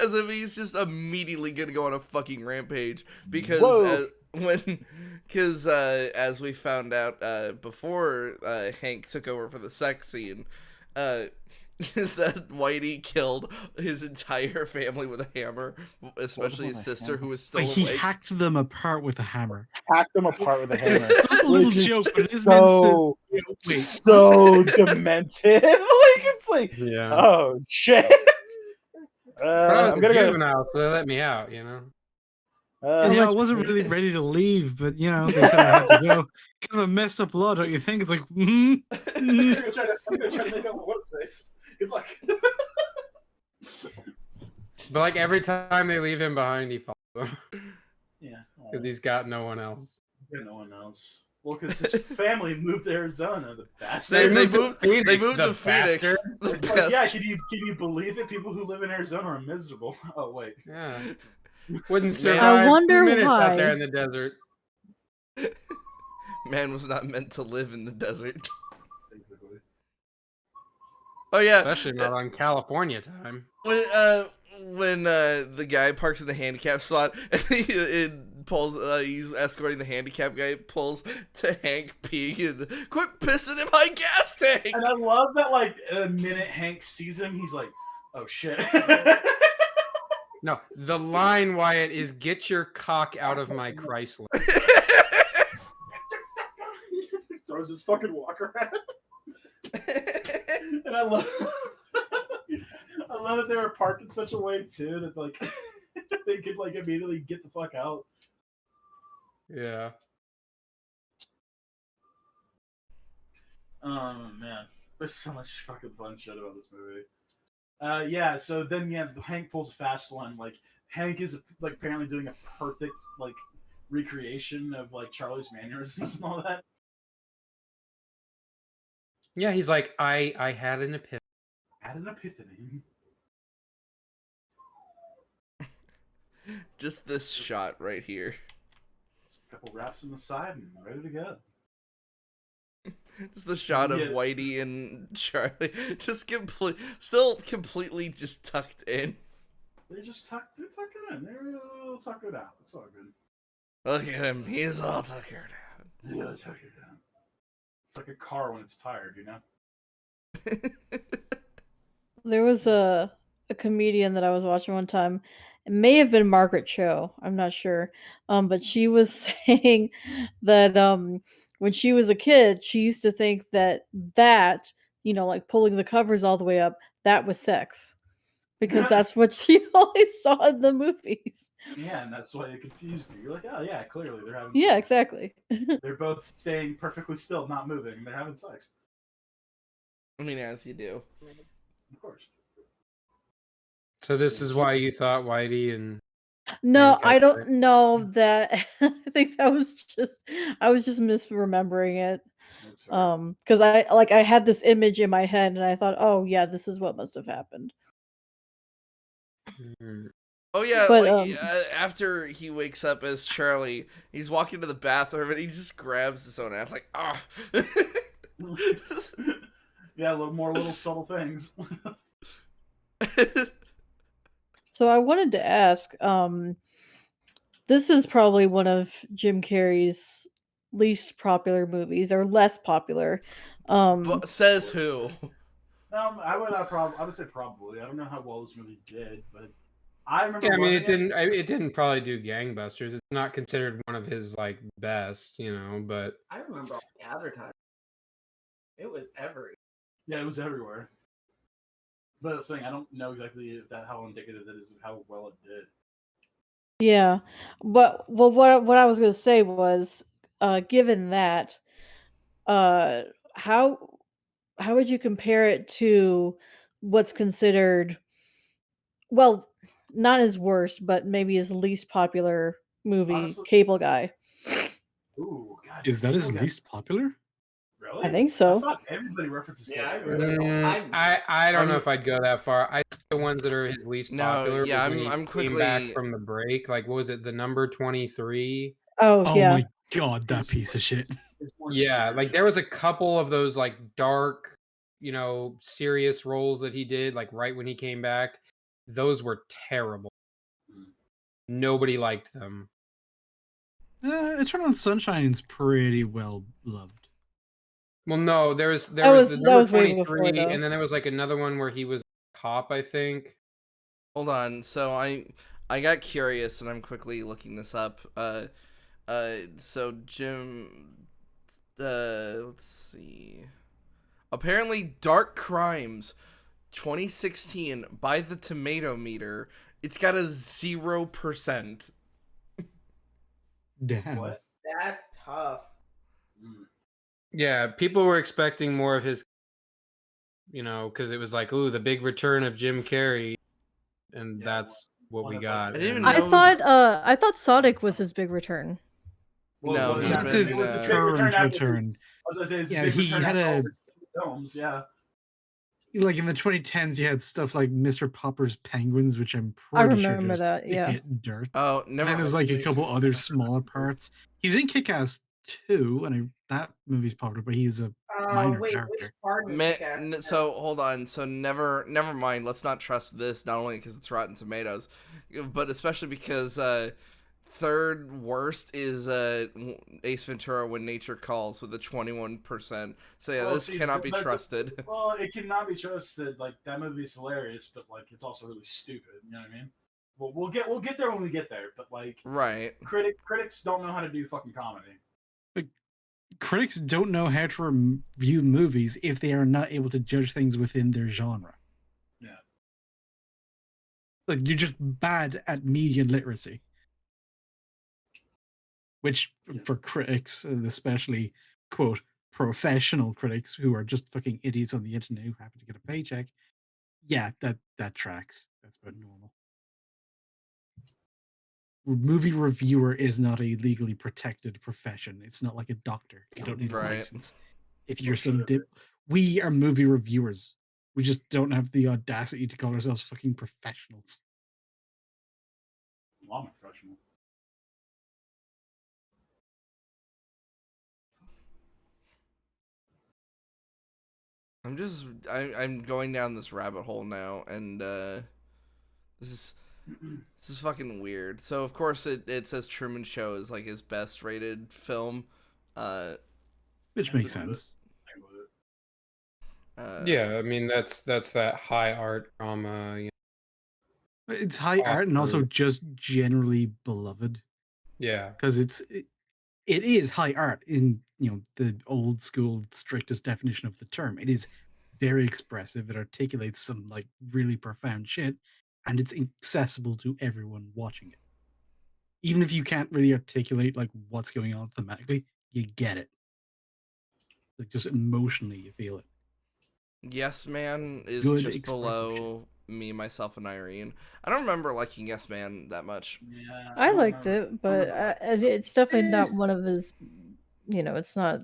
As if he's just immediately gonna go on a fucking rampage because Whoa. as we found out before Hank took over for the sex scene, is that Whitey killed his entire family with a hammer, especially his sister who was still He awake. hacked them apart with a hammer. Hack them apart with a hammer. It's a little Which is joke, but it is meant so wait. so demented. Like it's like, Yeah. oh shit. But I was I'm a gonna go. juvenile, so they let me out, you know? How I much? wasn't really ready to leave, but they said I had to go. Kind of a messed up law, don't you think? It's like, I'm gonna try to make up a what's face. Good luck. But like every time they leave him behind, he follows them Yeah. because he's got no one else. No one else. Well, because his family moved to Arizona. The They, bastard. they moved to moved. Phoenix, They moved the to Phoenix. bastard. The Like, yeah, best. can you believe it? People who live in Arizona are miserable. Oh wait. Yeah, wouldn't Man. survive I wonder 2 minutes out there why. in the desert. Man was not meant to live in the desert. Basically. Oh yeah. Especially not on California time. When the guy parks in the handicap spot and he pulls, he's escorting the handicap guy, pulls to Hank peeing and quit pissing in my gas tank. And I love that. Like the minute Hank sees him, he's like, "Oh shit." No, the line, Wyatt, is "Get your cock out of my Chrysler." Throws his fucking walker at him. And I love that they were parked in such a way too that like they could like immediately get the fuck out. Yeah. Man, there's so much fucking fun shit about this movie. Yeah. So then, Hank pulls a fast one. Like Hank is like apparently doing a perfect like recreation of like Charlie's mannerisms and all that. Yeah, he's like, I had an epiphany. Had an epiphany. Just this shot right here. Just a couple wraps on the side and ready to go. Just the shot of Yeah. Whitey and Charlie, just still completely just tucked in. They're tucking in. They're tucking out. It's all good. Look at him, he's all tuckered out. Yeah, tuck it down. It's like a car when it's tired, you know? There was a comedian that I was watching one time. It may have been Margaret Cho. I'm not sure. But she was saying that when she was a kid, she used to think that like pulling the covers all the way up, that was sex because that's what she always saw in the movies. Yeah, and that's why it confused you. You're like, oh yeah, clearly they're having Yeah, sex. exactly. They're both staying perfectly still, not moving. They're having sex. I mean, as you do. Of course. So this is why you thought Whitey and No, I Hank had don't know that. I think I was just misremembering it. That's fair. Because I had this image in my head and I thought, oh yeah, this is what must have happened. Mm. Oh yeah, But, like after he wakes up as Charlie, he's walking to the bathroom and he just grabs his own ass like, ah. Yeah, a little more little subtle things. So I wanted to ask, this is probably one of Jim Carrey's least popular movies or less popular. But says who? I would say probably. I don't know how well this movie did, but I remember. Yeah, I mean, loving it didn't probably do gangbusters. It's not considered one of his like best, but I remember all the advertising. It was everywhere. Yeah, it was everywhere. But I was saying I don't know exactly how indicative that is of how well it did. Yeah, but well, what I was gonna say was, given that, uh, how how would you compare it to what's considered, well, not his worst, but maybe his least popular movie, Honestly, Cable Guy? ooh, God, Is that his Cable Guy- least popular? Really? I think I so. thought everybody references. Yeah, I Cable Guy. really I don't know I'm- if I'd go that far. I think the ones that are his least No, popular yeah, was when he I'm came back quickly. from the break. Like, what was it? The number 23. Oh Oh yeah, my god, that piece of shit. It's more Yeah, like serious. there was a couple of those like dark, serious roles that he did like right when he came back. Those were terrible. Mm. Nobody liked them. Eternal Sunshine's pretty well loved. Well, no, there was that was the that number was way before 23, though. and then there was like another one where he was a cop, I think. Hold on. So I got curious and I'm quickly looking this up. So Jim. Let's see. Apparently, Dark Crimes, 2016, by the Tomato Meter, it's got a 0%. Damn. What? That's tough. Yeah, people were expecting more of his, because it was like, ooh, the big return of Jim Carrey, and Yeah, that's what one we of, like, got. I didn't even and- know- I thought Sonic was his big return. Well, No, it was he's That's it his was been, big current after return. I was gonna say his Yeah, big he return had after all a the films. Yeah. like in the 2010s. You had stuff like Mr. Popper's Penguins, which I'm I pretty sure remember just that, yeah. hit dirt. Oh, And never. then there's like a couple other smaller parts. He was in Kick-Ass 2, and that movie's popular, but he was a minor Wait, character. which part of Kick-Ass? So hold on. So never mind. Let's not trust this. Not only because it's Rotten Tomatoes, but especially because third worst is Ace Ventura: When Nature Calls with a 21%. So yeah, this cannot be trusted. Well, it cannot be trusted. Like, that movie is hilarious, but like it's also really stupid. You know what I mean? Well, we'll get there when we get there. But like, Right. critics don't know how to do fucking comedy. Critics don't know how to review movies if they are not able to judge things within their genre. Yeah. Like, you're just bad at media literacy. Which, for critics, and especially, quote, professional critics who are just fucking idiots on the internet who happen to get a paycheck, yeah, that tracks. That's about normal. Movie reviewer is not a legally protected profession. It's not like a doctor. You don't need a Right. license. If you're some we are movie reviewers. We just don't have the audacity to call ourselves fucking professionals. Well, I'm a professional. I'm going down this rabbit hole now, and this is fucking weird. So of course it says Truman Show is like his best rated film. Which makes sense. Yeah, I mean that's that high art drama. It's high art and also just generally beloved. Yeah, because it is high art in the old school strictest definition of the term. It is very expressive. It articulates some like really profound shit, and it's accessible to everyone watching it. Even if you can't really articulate like what's going on thematically, you get it. Like just emotionally, you feel it. Yes Man is Good, just expressive below me, myself, and Irene. I don't remember liking Yes Man that much. Yeah, I don't liked remember. it, but it's definitely not one of his. It's not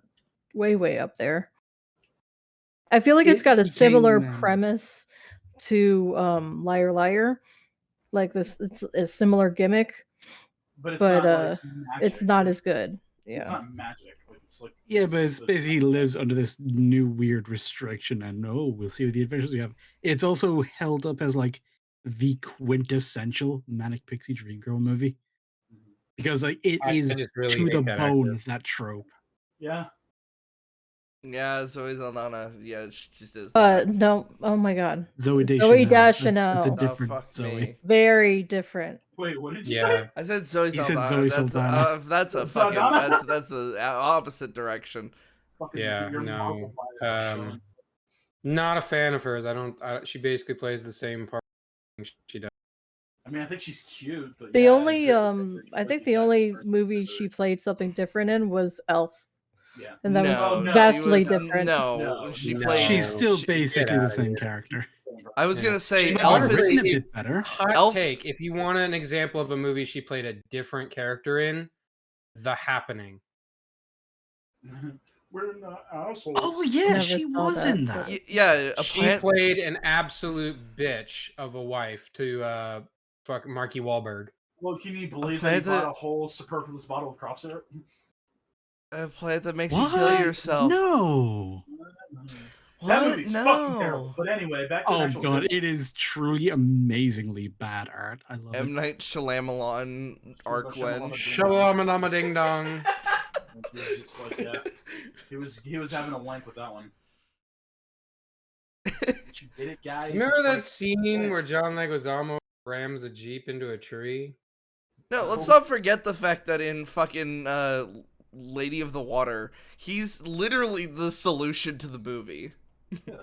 way up there. I feel like it's It got a similar became, premise to Liar Liar, like this. It's a similar gimmick, But it's but not like magic. it's not Like, as good. It's Yeah. not magic. Like it's like Yeah, but it's basically he lives under this new weird restriction, and we'll see what the adventures we have. It's also held up as like the quintessential Manic Pixie Dream Girl movie because like it I is just really to hate the that bone actress. that trope. Yeah. Yeah, Zoe Saldana. Yeah, she just is that. No. Oh my God. Zoe Zoe Deschanel. That's a Deschanel. different fuck Zoe. me. Very different. Wait, what did you Yeah. say? I said Zoe He said Saldana. Zoe Saldana. That's a fucking Saldana? that's the opposite direction. Fucking Yeah, your no. Marvel fire, Not a fan of hers. She basically plays the same part she does. I mean, I think she's cute, but The yeah, only I think the only movie she played something different in was Elf. Yeah. And that No, was she vastly was different. she No. played. She's still she- basically get the outta same here. character. I was gonna say She might Elf have is written a If- bit better. Hot Elf- take. If you want an example of a movie she played a different character in, The Happening. We're not assholes. Oh yeah, Never she saw was that, in but- that. yeah. She played an absolute bitch of a wife to fuck Marky Wahlberg. Well, can you believe that planet he bought that- a whole superfluous bottle of cough syrup? A planet that makes What? you kill yourself. No. That What? movie's fucking terrible. But anyway, back to the Oh actual god, film. it is truly amazingly bad art. I love M. it. Night Shyamalan Arcwen. Shalom and ding dong. He was just like, yeah, he was having a wank with that one. But you did it, guys. Remember It's that like- scene where John Leguizamo rams a jeep into a tree? No, let's not forget the fact that in fucking Lady of the Water, he's literally the solution to the movie. Yeah.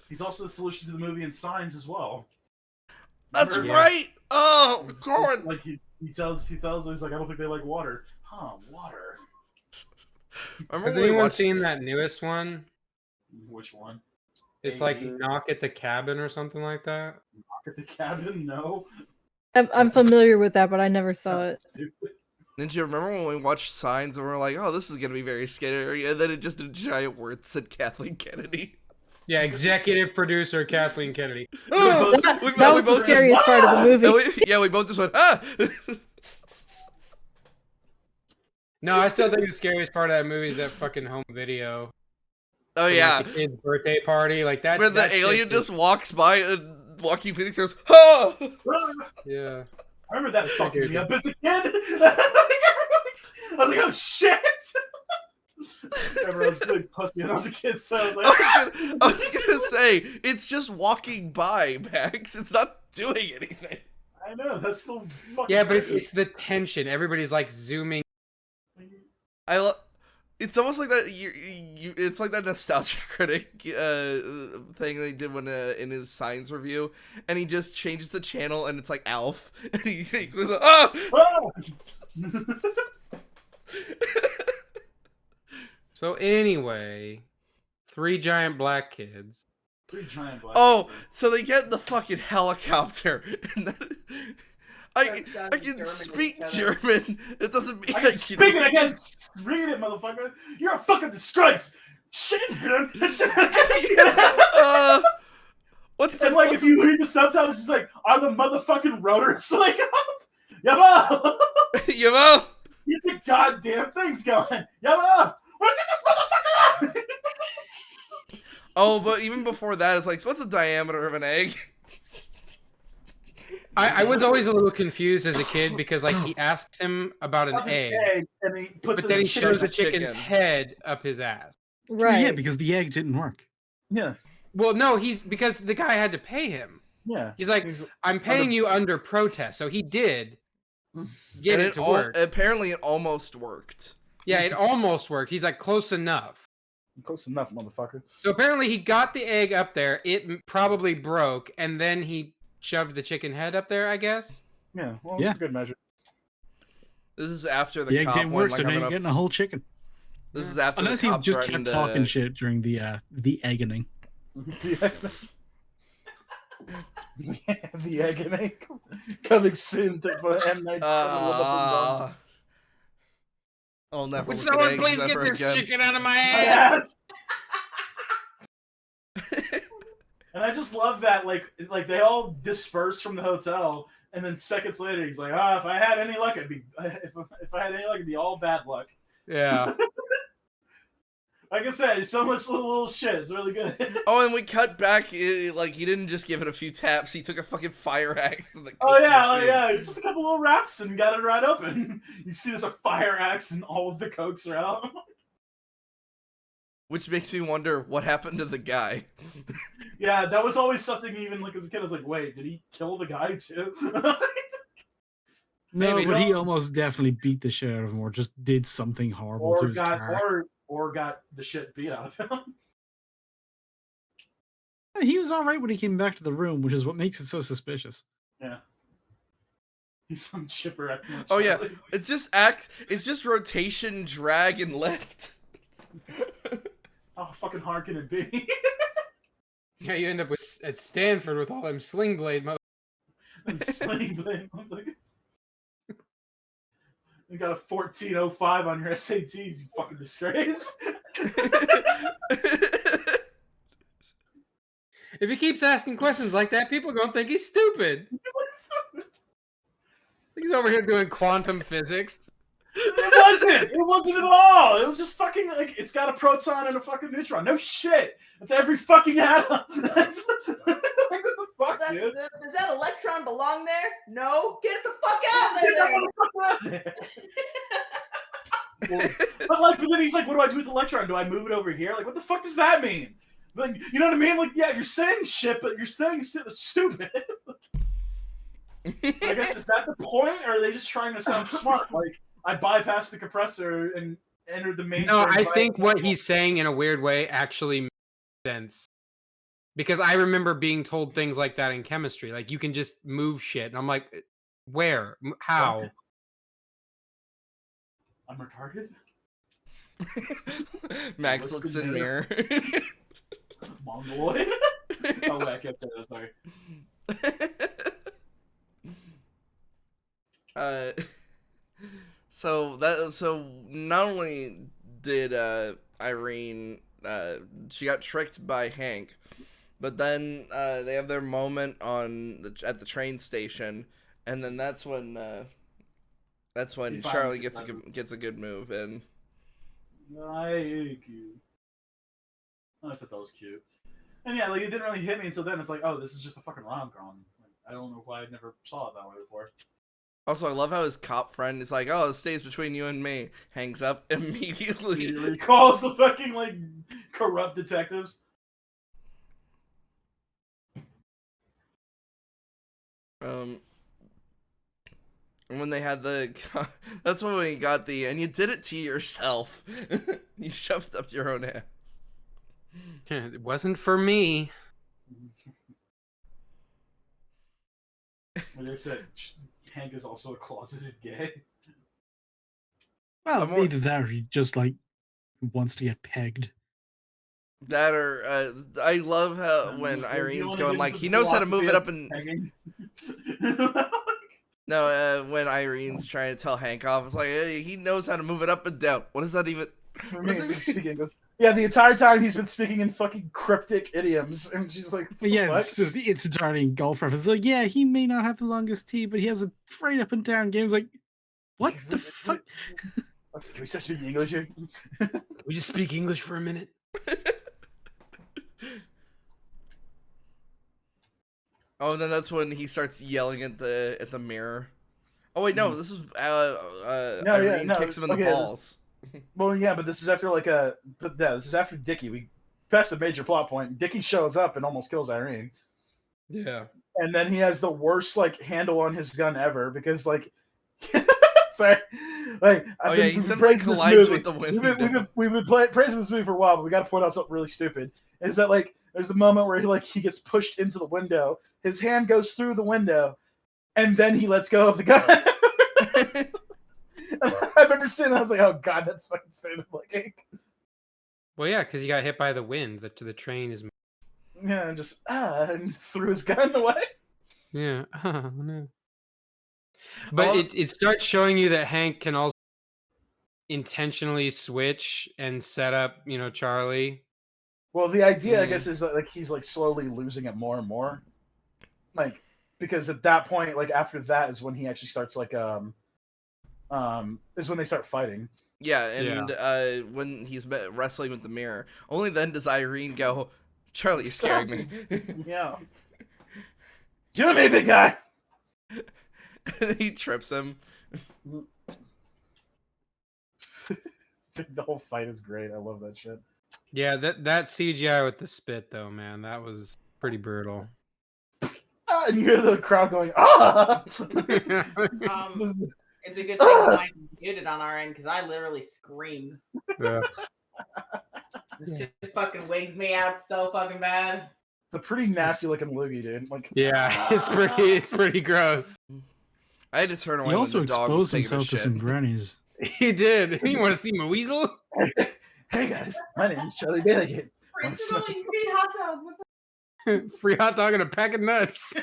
He's also the solution to the movie in Signs as well. That's Remember? right. Oh It's god. like he tells he's like, I don't think they like water. Water. Remember Has when we anyone watched? seen that newest one? Which one? It's A, like B? Knock at the Cabin or something like that. Knock at the Cabin? No. I'm familiar with that, but I never saw it. Stupid. Did you remember when we watched Signs and we were like, "Oh, this is gonna be very scary," and then it just a giant word said Kathleen Kennedy. Yeah, executive producer Kathleen Kennedy. Oh, both- that we was both the just- scariest part of the movie. And we both just went, "Ah!" No, I still think the scariest part of that movie is that fucking home video. Oh from, yeah, like, the kid's birthday party, like that. where the that shit alien is- just walks by and Joaquin Phoenix goes, "Ah!" Yeah. I remember that That's fucking me scary. up as a kid. I was like, oh shit! Remember, I was really pussy when I was a kid, so I was like, I was gonna say, it's just walking by, Max. It's not doing anything. I know, that's still fucking Yeah, but creepy. it's the tension. Everybody's like zooming. It's almost like that. It's like that nostalgia critic thing they did when in his Signs review, and he just changes the channel, and it's like Alf, and he goes, "Ah!" Ah! So anyway, 3 giant black kids. 3 giant black. Oh, so they get in the fucking helicopter, and then, I can speak German. It doesn't mean I can speak it, I can read it, motherfucker. You're a fucking disgrace. Shit, man. What's And the like, if you read the subtitles, it's like, are the motherfucking rotors like, yabba! Yamal? Get the goddamn things going. Yabba! Look at this motherfucker! Oh, but even before that, it's like, so what's the diameter of an egg? I was always a little confused as a kid because like he asks him about an egg, and he puts but it then in he shows the chicken. chicken's head up his ass. Right. Yeah, because the egg didn't work. Yeah, Well, no, because the guy had to pay him. yeah. He's like, I'm paying you under protest, so he did get And it to work. Apparently, it almost worked. Yeah, it almost worked. He's like close enough. Close enough, motherfucker. So apparently he got the egg up there. It probably broke, and then he shoved the chicken head up there, I guess. Yeah, well, Yeah. it's a good measure. This is after The the egg cop didn't went, work, so like, now I'm you're gonna getting a whole chicken. This is after Unless the he cop just kept threatened talking shit during the eggening. The egg and egg coming soon to M. Night Shyamalan. I'll never Would look at someone eggs please get ever this again. chicken out of my ass? Yes. And I just love that, like they all disperse from the hotel, and then seconds later he's like, "Ah, if I had any luck, it'd be if I had any luck, it'd be all bad luck." Yeah. Like I said, so much little shit. It's really good. Oh, and we cut back, like, he didn't just give it a few taps, he took a fucking fire axe to the Oh yeah, machine. just a couple little wraps and got it right open. You see, there's a fire axe and all of the cokes are out. Which makes me wonder what happened to the guy. Yeah, that was always something. Even like as a kid, I was like, "Wait, did he kill the guy too?" No, Maybe but he not. almost definitely beat the shit out of him, or just did something horrible to or his got car. or got the shit beat out of him. He was all right when he came back to the room, which is what makes it so suspicious. Yeah. He's some chipper at the Oh yeah, it's just rotation, drag, and lift. How fucking hard can it be? Yeah, you end up at Stanford with all them sling blade. Sling blade. You got a 1405 on your SATs, you fucking disgrace. If he keeps asking questions like that, people are gonna think he's stupid. He's over here doing quantum physics. It wasn't at all. It was just fucking like it's got a proton and a fucking neutron. No shit. That's every fucking atom. That's like, what the fuck, dude? Does that electron belong there? No. Get it the fuck out of Get that there. motherfucker out there. But then he's like, what do I do with the electron? Do I move it over here? Like, what the fuck does that mean? Like, you know what I mean? Like, yeah, you're saying shit, but you're saying stupid. I guess, is that the point, or are they just trying to sound smart? Like, I bypassed the compressor and entered the main. No, I think what he's saying in a weird way actually makes sense. Because I remember being told things like that in chemistry. Like, you can just move shit. And I'm like, where? How? I'm retarded. Max looks in mirror. Mongoloid. Oh wait, I can't say that. Sorry. So not only did Irene she got tricked by Hank, but then they have their moment at the train station, and then that's when Charlie gets a good move in. I hate you. I just thought that was cute. And yeah, like it didn't really hit me until then. It's like, oh, this is just a fucking rom-com. Like, I don't know why I never saw it that way before. Also, I love how his cop friend is like, "Oh, it stays between you and me." Hangs up immediately. He recalls the fucking like corrupt detectives. And when they had that's when we got and you did it to yourself. You shoved it up your own ass. It wasn't for me. When they said Hank is also a closeted gay. Well, either that or he just like wants to get pegged. That or I love how when Irene's going like he knows how to move it up and no, when Irene's trying to tell Hank off, it's like hey, he knows how to move it up and down. What does that even? Yeah, the entire time he's been speaking in fucking cryptic idioms, and she's like, yeah, it's starting golf reference. Like, yeah, he may not have the longest tee, but he has a straight up and down game. It's like, what the fuck? Okay, can we start speaking English here? Can we just speak English for a minute? Oh, and then that's when he starts yelling at the mirror. Oh wait, no, this is Irene kicks him in the balls. Well, yeah, but this is after this is after Dickie. We passed a major plot point. Dickie shows up and almost kills Irene. Yeah. And then he has the worst like handle on his gun ever because like sorry. Like he simply collides with the window. We've been praising this movie for a while, but we got to point out something really stupid. Is that like there's the moment where he gets pushed into the window, his hand goes through the window, and then he lets go of the gun. I remember seeing that, I was like, oh god, that's fucking stupid looking. Well, yeah, because he got hit by the wind. The train is. Yeah, and just and threw his gun away. Yeah. Oh, no. But it starts showing you that Hank can also intentionally switch and set up, Charlie. Well, the idea, I guess, is that like he's like slowly losing it more and more, like because at that point, like after that is when he actually starts like is when they start fighting. Yeah, and when he's wrestling with the mirror, only then does Irene go, "Charlie, you're scaring me." Yeah. Do me, big guy. And he trips him. The whole fight is great. I love that shit. Yeah, that CGI with the spit though, man, that was pretty brutal. And you hear the crowd going, "Ah!" It's a good thing I muted on our end because I literally screamed. Yeah. This shit fucking wigs me out so fucking bad. It's a pretty nasty looking loogie, dude. Like, yeah, it's pretty gross. I had to turn away. He also when the dog was exposed taking a himself to shit. some grannies. He did. You want to see my weasel? hey guys, my name is Charlie Bannigan. Free hot dog with Free hot dog and a pack of nuts.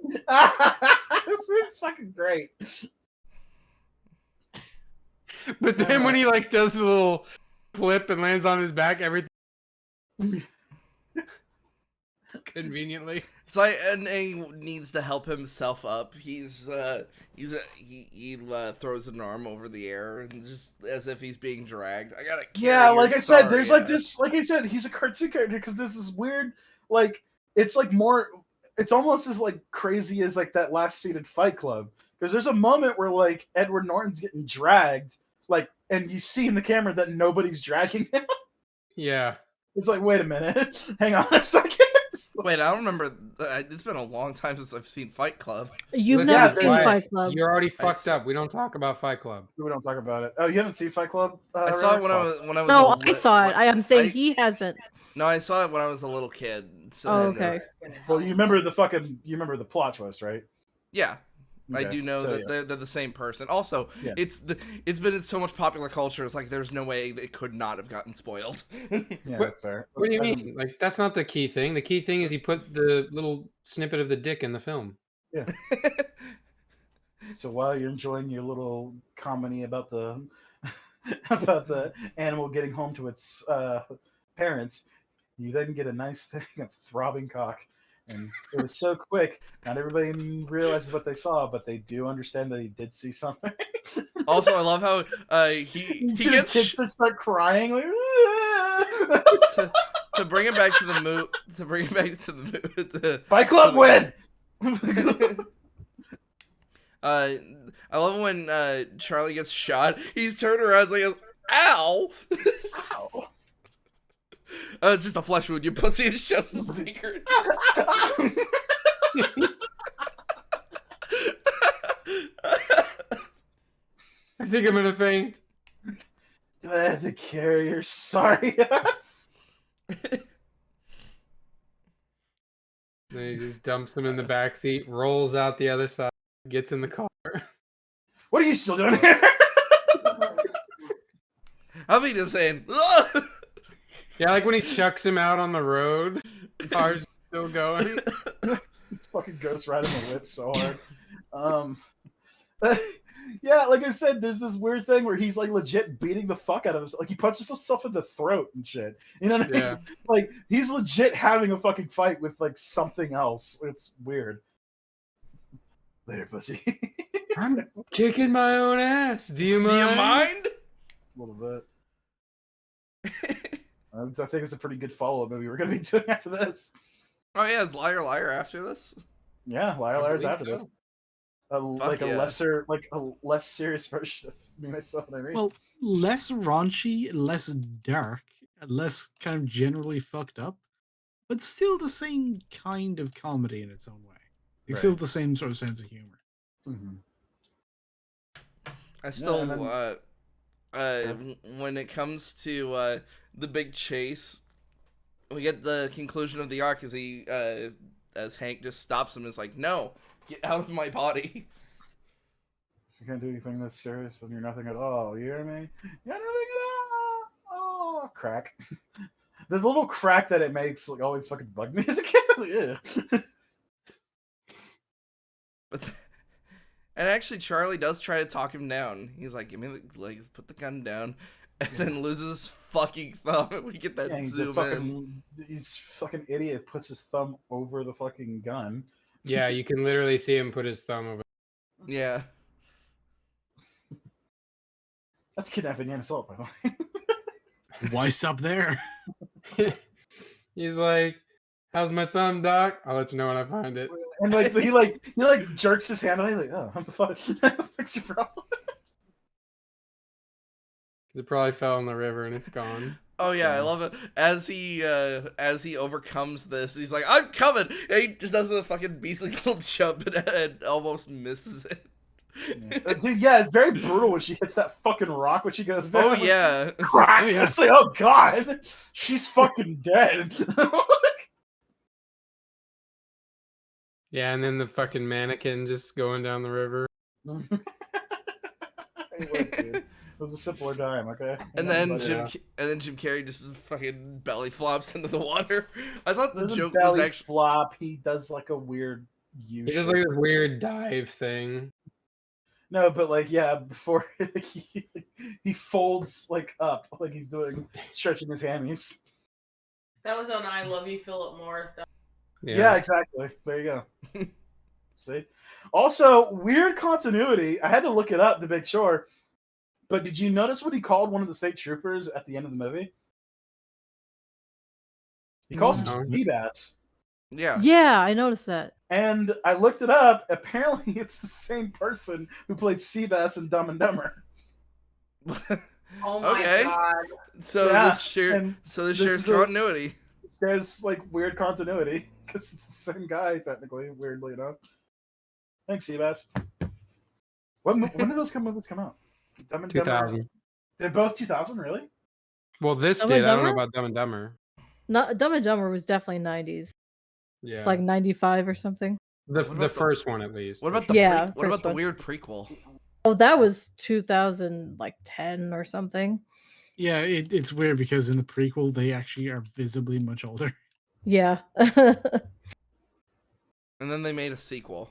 This is fucking great. But then when he like does the little flip and lands on his back, everything conveniently. It's like, and he needs to help himself up. He throws an arm over the air and just as if he's being dragged. I gotta. Like I said, there's like this. Like I said, he's a cartoon character because this is weird. Like it's like more. It's almost as like crazy as like that last scene in Fight Club because there's a moment where like Edward Norton's getting dragged, like, and you see in the camera that nobody's dragging him. Yeah. It's like, wait a minute, hang on a second. Wait, I don't remember. It's been a long time since I've seen Fight Club. You've never seen Fight Club. You're already fucked up. We don't talk about Fight Club. We don't talk about it. Oh, you haven't seen Fight Club? I saw it when I was. No, I saw it. I am saying he hasn't. No, I saw it when I was a little kid. So okay. Well, you remember the plot twist, right? Yeah. I Okay, do know so, that they're the same person. Also, Yeah. it's been in so much popular culture. It's like there's no way it could not have gotten spoiled. Yeah, What- that's fair. What do you I mean? Like that's not the key thing. The key thing is he put the little snippet of the dick in the film. So while you're enjoying your little comedy about the about the animal getting home to its parents, you then get a nice thing of throbbing cock, and it was so quick. Not everybody realizes what they saw, but they do understand that they did see something. Also, I love how he You see the gets kids that start crying like. to bring it back to the mood. To bring it back to the mood. Fight Club win. I love when Charlie gets shot. He's turned around and like, "Ow!" Ow. It's just a flesh wound, you pussy. And shoves his finger. I think I'm gonna faint. Do I have to carry your sorry ass? Then he just dumps him in the back seat, rolls out the other side, gets in the car. What are you still doing here? I think just saying. Yeah, like when he chucks him out on the road, the car's still going. It's fucking Ghost Riding the whip so hard. Yeah, like I said, there's this weird thing where he's like legit beating the fuck out of himself. Like he punches himself in the throat and shit. You know what I mean? Yeah. Like he's legit having a fucking fight with like something else. It's weird. Later, pussy. I'm kicking my own ass. Do you Do mind? you mind? A little bit. I think it's a pretty good follow-up movie we're gonna be doing after this. Oh yeah, is Liar Liar after this? Yeah, Liar I Liar's believe after so. this. Like yeah. a less serious version of me, myself, and Irene. Well, less raunchy, less dark, less kind of generally fucked up, but still the same kind of comedy in its own way. It's still Right. the same sort of sense of humor. Mm-hmm. I still, and when it comes to the big chase, we get the conclusion of the arc as he, as Hank just stops him and is like, "No, get out of my body." If you can't do anything this serious, then you're nothing at all. You hear me? You're nothing at all. Oh, crack. The little crack that it makes like always fucking bugged me as a kid. Like, yeah. But and actually, Charlie does try to talk him down. He's like, "Give me the, like, put the gun down," and then loses his fucking thumb. And we get that He's zoom a in. fucking, he's fucking idiot. Puts his thumb over the fucking gun. Yeah, you can literally see him put his thumb over. Yeah. That's kidnapping and assault, by the way. Why stop there? He's like, "How's my thumb, Doc? I'll let you know when I find it." And like he jerks his hand away. Like, oh, what the fuck? Fix your problem. It probably fell in the river and it's gone. Oh yeah, I love it. As he overcomes this, he's like, "I'm coming!" And he just does the fucking beastly little jump and almost misses it. Yeah. Dude, yeah, it's very brutal when she hits that fucking rock when she goes down. Oh yeah. Crack. Oh, yeah. It's like, oh god, she's fucking dead. Yeah, and then the fucking mannequin just going down the river. It was a simpler time, okay? And then But, Jim Carrey just fucking belly flops into the water. I thought the there's a joke was belly actually flop. He does like a weird U. He does like this weird dive thing. No, but like yeah, before he folds like up, like he's doing stretching his hammies. That was on I Love You, Philip Morris. Yeah, exactly. There you go. See? Also, weird continuity. I had to look it up to make sure. But did you notice what he called one of the state troopers at the end of the movie? He calls him No. Seabass. Yeah. Yeah, I noticed that. And I looked it up. Apparently, it's the same person who played Seabass in Dumb and Dumber. Oh my Okay. god. So Yeah, this and shares is a- continuity. This guy's like weird continuity because it's the same guy, technically, weirdly enough. Thanks, Seabass. When did those movies come out? Dumb and Dumber. 2000. They're both 2000, really? Well, this Dumb did. and I don't know Dumber? about Dumb and Dumber. Not Dumb and Dumber was definitely 90s. Yeah. It's like 95 or something. The What the about first one at least. What for about the sure. Yeah, what about first the one. weird prequel? Oh, that was 2010 or something. Yeah, it's weird because in the prequel they actually are visibly much older. Yeah. And then they made a sequel.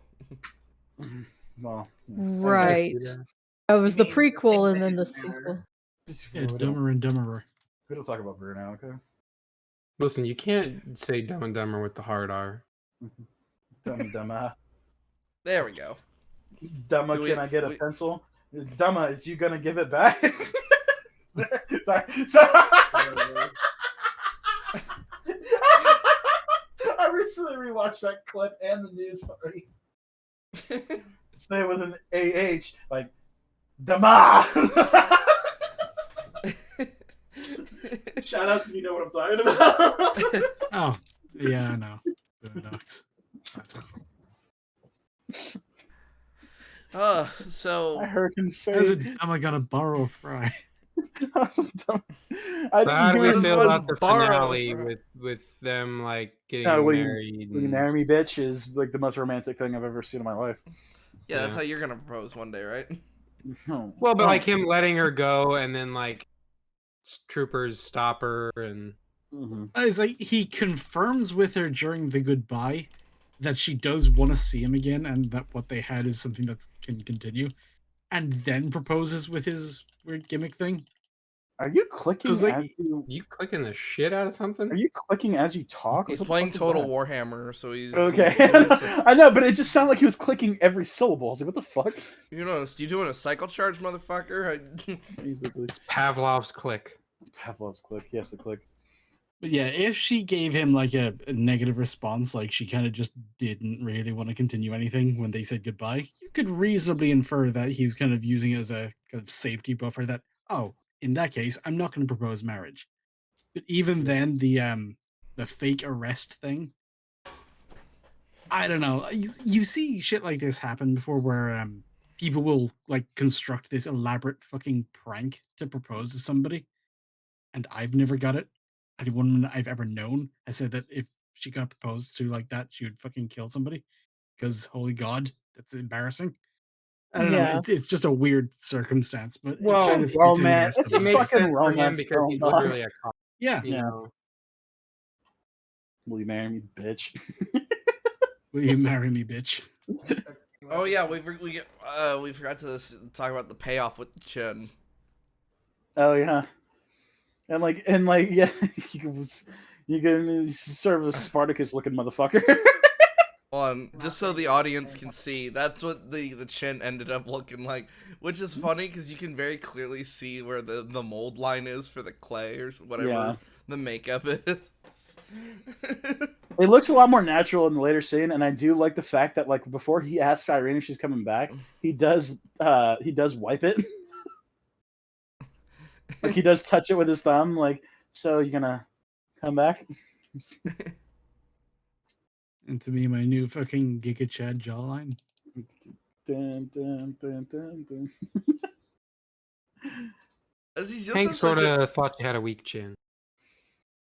Well, yeah. I Right. see that. That was the You mean the prequel thing and that then the didn't matter? sequel. Yeah, we don't, Dumber and Dumberer. we don't talk about Bruno, okay? Listen, you can't say Dumb and Dumber with the hard R. Dumma. There we go. Dumma, Do we- can I get a we- pencil? Is Dumma, is you gonna give it back? Sorry. I recently rewatched that clip and the news story. Say it with an AH, like, Dumma! Shout outs if you know what I'm talking about. Oh, yeah, I know. Boondocks. Classic. So I heard him How's say. it dumb I gotta borrow a fry? I So how didn't do we hear This feel was about the borrowed finale from- with them like getting Will married? you marry me, bitch? Is like the most romantic thing I've ever seen in my life. yeah, that's Yeah. how you're gonna propose one day, right? Well, but like him letting her go and then like troopers stop her and It's like he confirms with her during the goodbye that she does want to see him again and that what they had is something that can continue, and then proposes with his weird gimmick thing. Are you clicking It's like- as you? you clicking the shit out of something. Are you clicking as you talk? He's What the playing fuck is Total that? Warhammer, so he's Okay, he's doing some- I know, but it just sounded like he was clicking every syllable. I was like, "What the fuck?" you doing a cycle charge, motherfucker? Basically, It's Pavlov's click. Pavlov's click. He has to click. But yeah, if she gave him like a negative response, like she kind of just didn't really want to continue anything when they said goodbye, you could reasonably infer that he was kind of using it as a kind of safety buffer that, oh, in that case, I'm not going to propose marriage. But even then, the fake arrest thing, I don't know. You see shit like this happen before where people will like construct this elaborate fucking prank to propose to somebody, and I've never got it. Anyone I've ever known has said that if she got proposed to like that, she would fucking kill somebody because holy god, that's embarrassing. I don't know. Yeah. It's just a weird circumstance, but Well, it kind of fits in the romance. rest It's of a the It movie. makes fucking sense for him romance because film, he's dog. literally a cop. Yeah. You Yeah. know. Will you marry me, bitch? Will you marry me, bitch? Oh yeah, we forgot to talk about the payoff with Chen. Oh yeah, and yeah, you can serve a Spartacus looking motherfucker. On just so the audience can see, that's what the Chen ended up looking like, which is funny because you can very clearly see where the mold line is for the clay or whatever Yeah. the makeup is. It looks a lot more natural in the later scene, and I do like the fact that like before he asks Irene if she's coming back, he does wipe it. Like he does touch it with his thumb, like, so you gonna come back? And to me, my new fucking Giga Chad jawline. Dun, dun, dun, dun, dun. As he's just Hank such sort a- of thought you had a weak chin.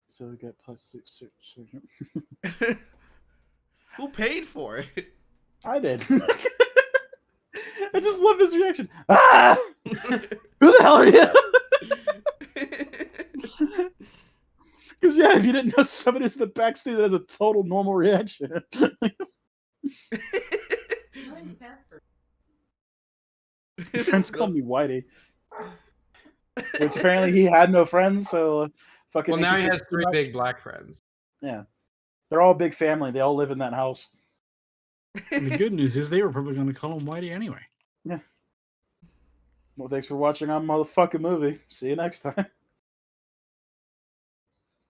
So we got plastic surgery. Who paid for it? I did. I just love his reaction. Ah! Who the hell are you? Because yeah, if you didn't know somebody's in the backseat that has a total normal reaction. Friends call me Whitey. Which apparently he had no friends, so fucking. Well, now he Nikki has said too three much. big black friends. Yeah, they're all a big family. They all live in that house. And the good news is they were probably going to call him Whitey anyway. Yeah. Well, thanks for watching our motherfucking movie. See you next time.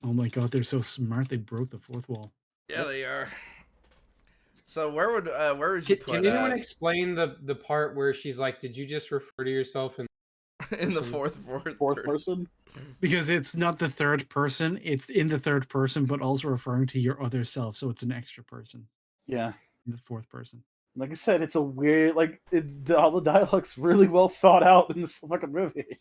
Oh my god, they're so smart. They broke the fourth wall. Yeah, they are. So where would you Can, put can anyone explain the part where she's like, "Did you just refer to yourself in in the person? fourth Person? Because it's not the third person, it's in the third person, but also referring to your other self. So it's an extra person Yeah. in the fourth person. Like I said, it's a weird, all the dialogue's really well thought out in this fucking movie.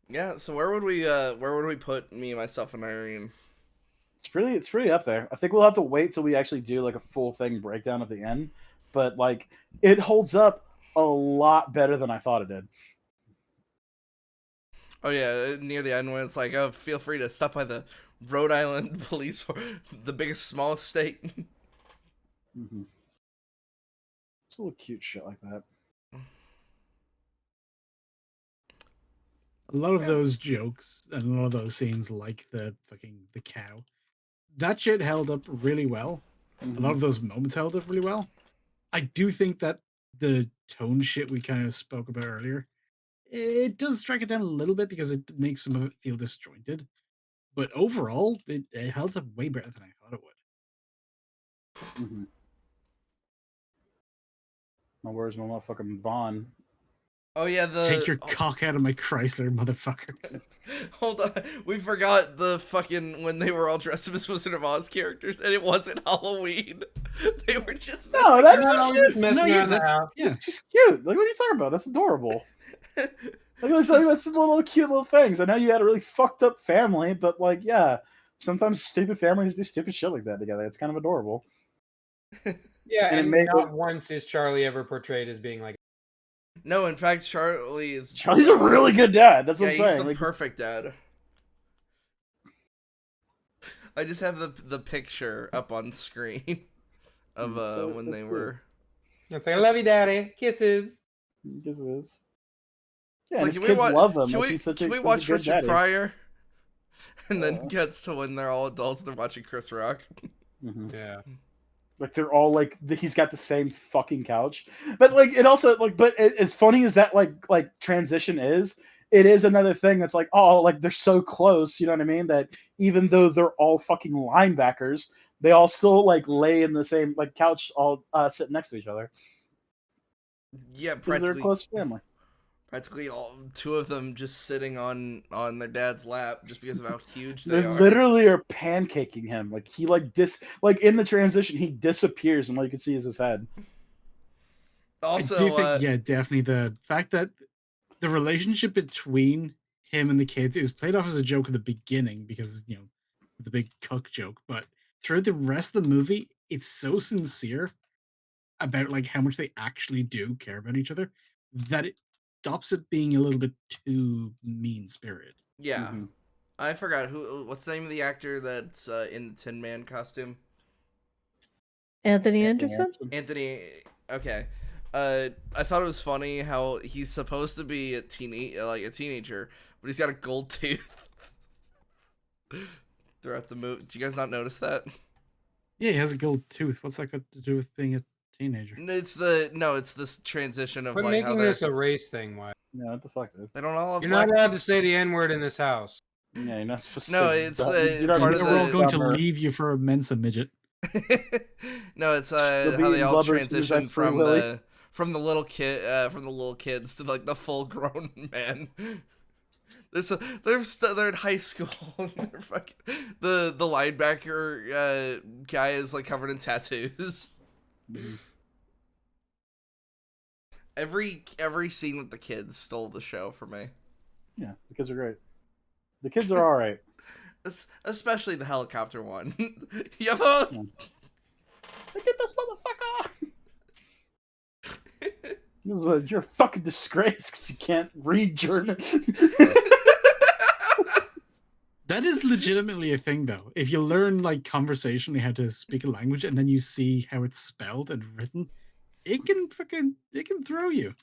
Yeah, so where would we put me, myself, and Irene? It's pretty up there. I think we'll have to wait till we actually do like a full thing breakdown at the end, but like it holds up a lot better than I thought it did. Oh yeah, near the end when it's like, oh, feel free to stop by the Rhode Island police for the biggest, smallest state. Mm-hmm. It's a little cute shit like that. A lot of those jokes and a lot of those scenes, like the cow, that shit held up really well. Mm-hmm. A lot of those moments held up really well. I do think that the tone shit we kind of spoke about earlier, it does strike it down a little bit because it makes some of it feel disjointed. But overall, it held up way better than I thought it would. Mm-hmm. Now, where's my motherfucking Vaughn? Oh yeah, Take your cock out of my Chrysler, motherfucker. Hold on, we forgot the fucking when they were all dressed up as Wizard of Oz characters, and it wasn't Halloween. They were just No, that's No, cute. messing yeah, around the that's house. yeah. It's just cute. Like, what are you talking about? That's adorable. That's some little cute little things. I know you had a really fucked up family, but like, yeah, sometimes stupid families do stupid shit like that together. It's kind of adorable. Yeah, And it and made not once is Charlie ever portrayed as being like. No, in fact, Charlie's a really good dad. That's what yeah, I'm he's saying. the Like, perfect dad. I just have the picture up on screen of So, when that's they good. were. It's like, I love you, Daddy. Kisses. Yes, it is. Yeah, It's and like, his can we kids watch? love him. Can Like, we he's such can a, we he's watch a good Richard daddy. Pryor? And then gets to when they're all adults and they're watching Chris Rock. Mm-hmm. Yeah. Like they're all like he's got the same fucking couch, but like it also like as funny as that like transition is, it is another thing that's like oh like they're so close, you know what I mean? That even though they're all fucking linebackers, they all still like lay in the same like couch, all sitting next to each other Yeah, because they're a close family. practically all two of them just sitting on their dad's lap just because of how huge They they are. literally are pancaking him. Like he like in the transition he disappears and all you can see is his head. Also, I do think, yeah, definitely the fact that the relationship between him and the kids is played off as a joke at the beginning because, you know, the big cuck joke, but throughout the rest of the movie, it's so sincere about like how much they actually do care about each other that it stops it being a little bit too mean spirited. yeah, Mm-hmm. I forgot what's the name of the actor that's in the Tin Man costume. Anthony Anderson? Anthony. Okay. I thought it was funny how he's supposed to be a teenager, but he's got a gold tooth throughout the movie. Did you guys not notice that? Yeah, he has a gold tooth. What's that got to do with being a teenager? It's this transition of Quit like how making this a race thing, why? Yeah, what the fuck, dude? they don't all have You're black. not allowed to say the N word in this house. Yeah, you're not supposed to. No, say it's dumb. the You're not part Yeah, of supposed we're all the- going to dumber. leave you for a Mensa midget. No, it's You'll be how they eating all blubber as soon as I transition free from Willy. the little kids to like the full grown men. They're in high school. And they're fucking, the linebacker guy is like covered in tattoos. Mm-hmm. Every scene with the kids stole the show for me. Yeah, the kids are great. The kids are all right. Especially the helicopter one. You have a... Look at this motherfucker! You're a fucking disgrace because you can't read German. That is legitimately a thing, though. If you learn like conversationally how to speak a language and then you see how it's spelled and written, it can throw you.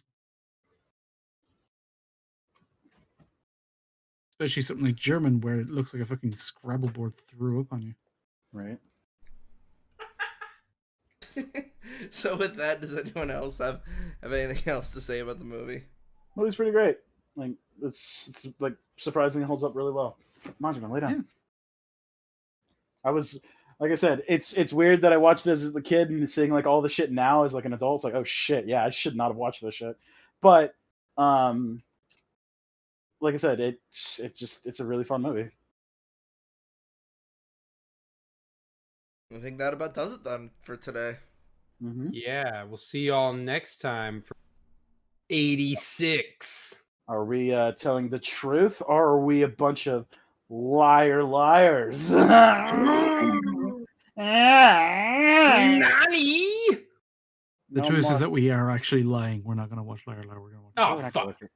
Especially something like German, where it looks like a fucking Scrabble board threw up on you. Right. So with that, does anyone else have anything else to say about the movie? Movie's pretty great. Like it's like surprisingly holds up really well. Manjaman, lay down. Yeah. I was like I said, it's weird that I watched it as a kid and seeing like all the shit now as like an adult. It's like, oh shit, yeah, I should not have watched this shit. But like I said, it's a really fun movie. I think that about does it then for today. Mm-hmm. Yeah, we'll see y'all next time for 86. Are we telling the truth, or are we a bunch of Liar, liars. Nani? The No twist more. is that we are actually lying. We're not going to watch Liar Liar. We're going to watch. Oh We're not gonna fuck! watch it.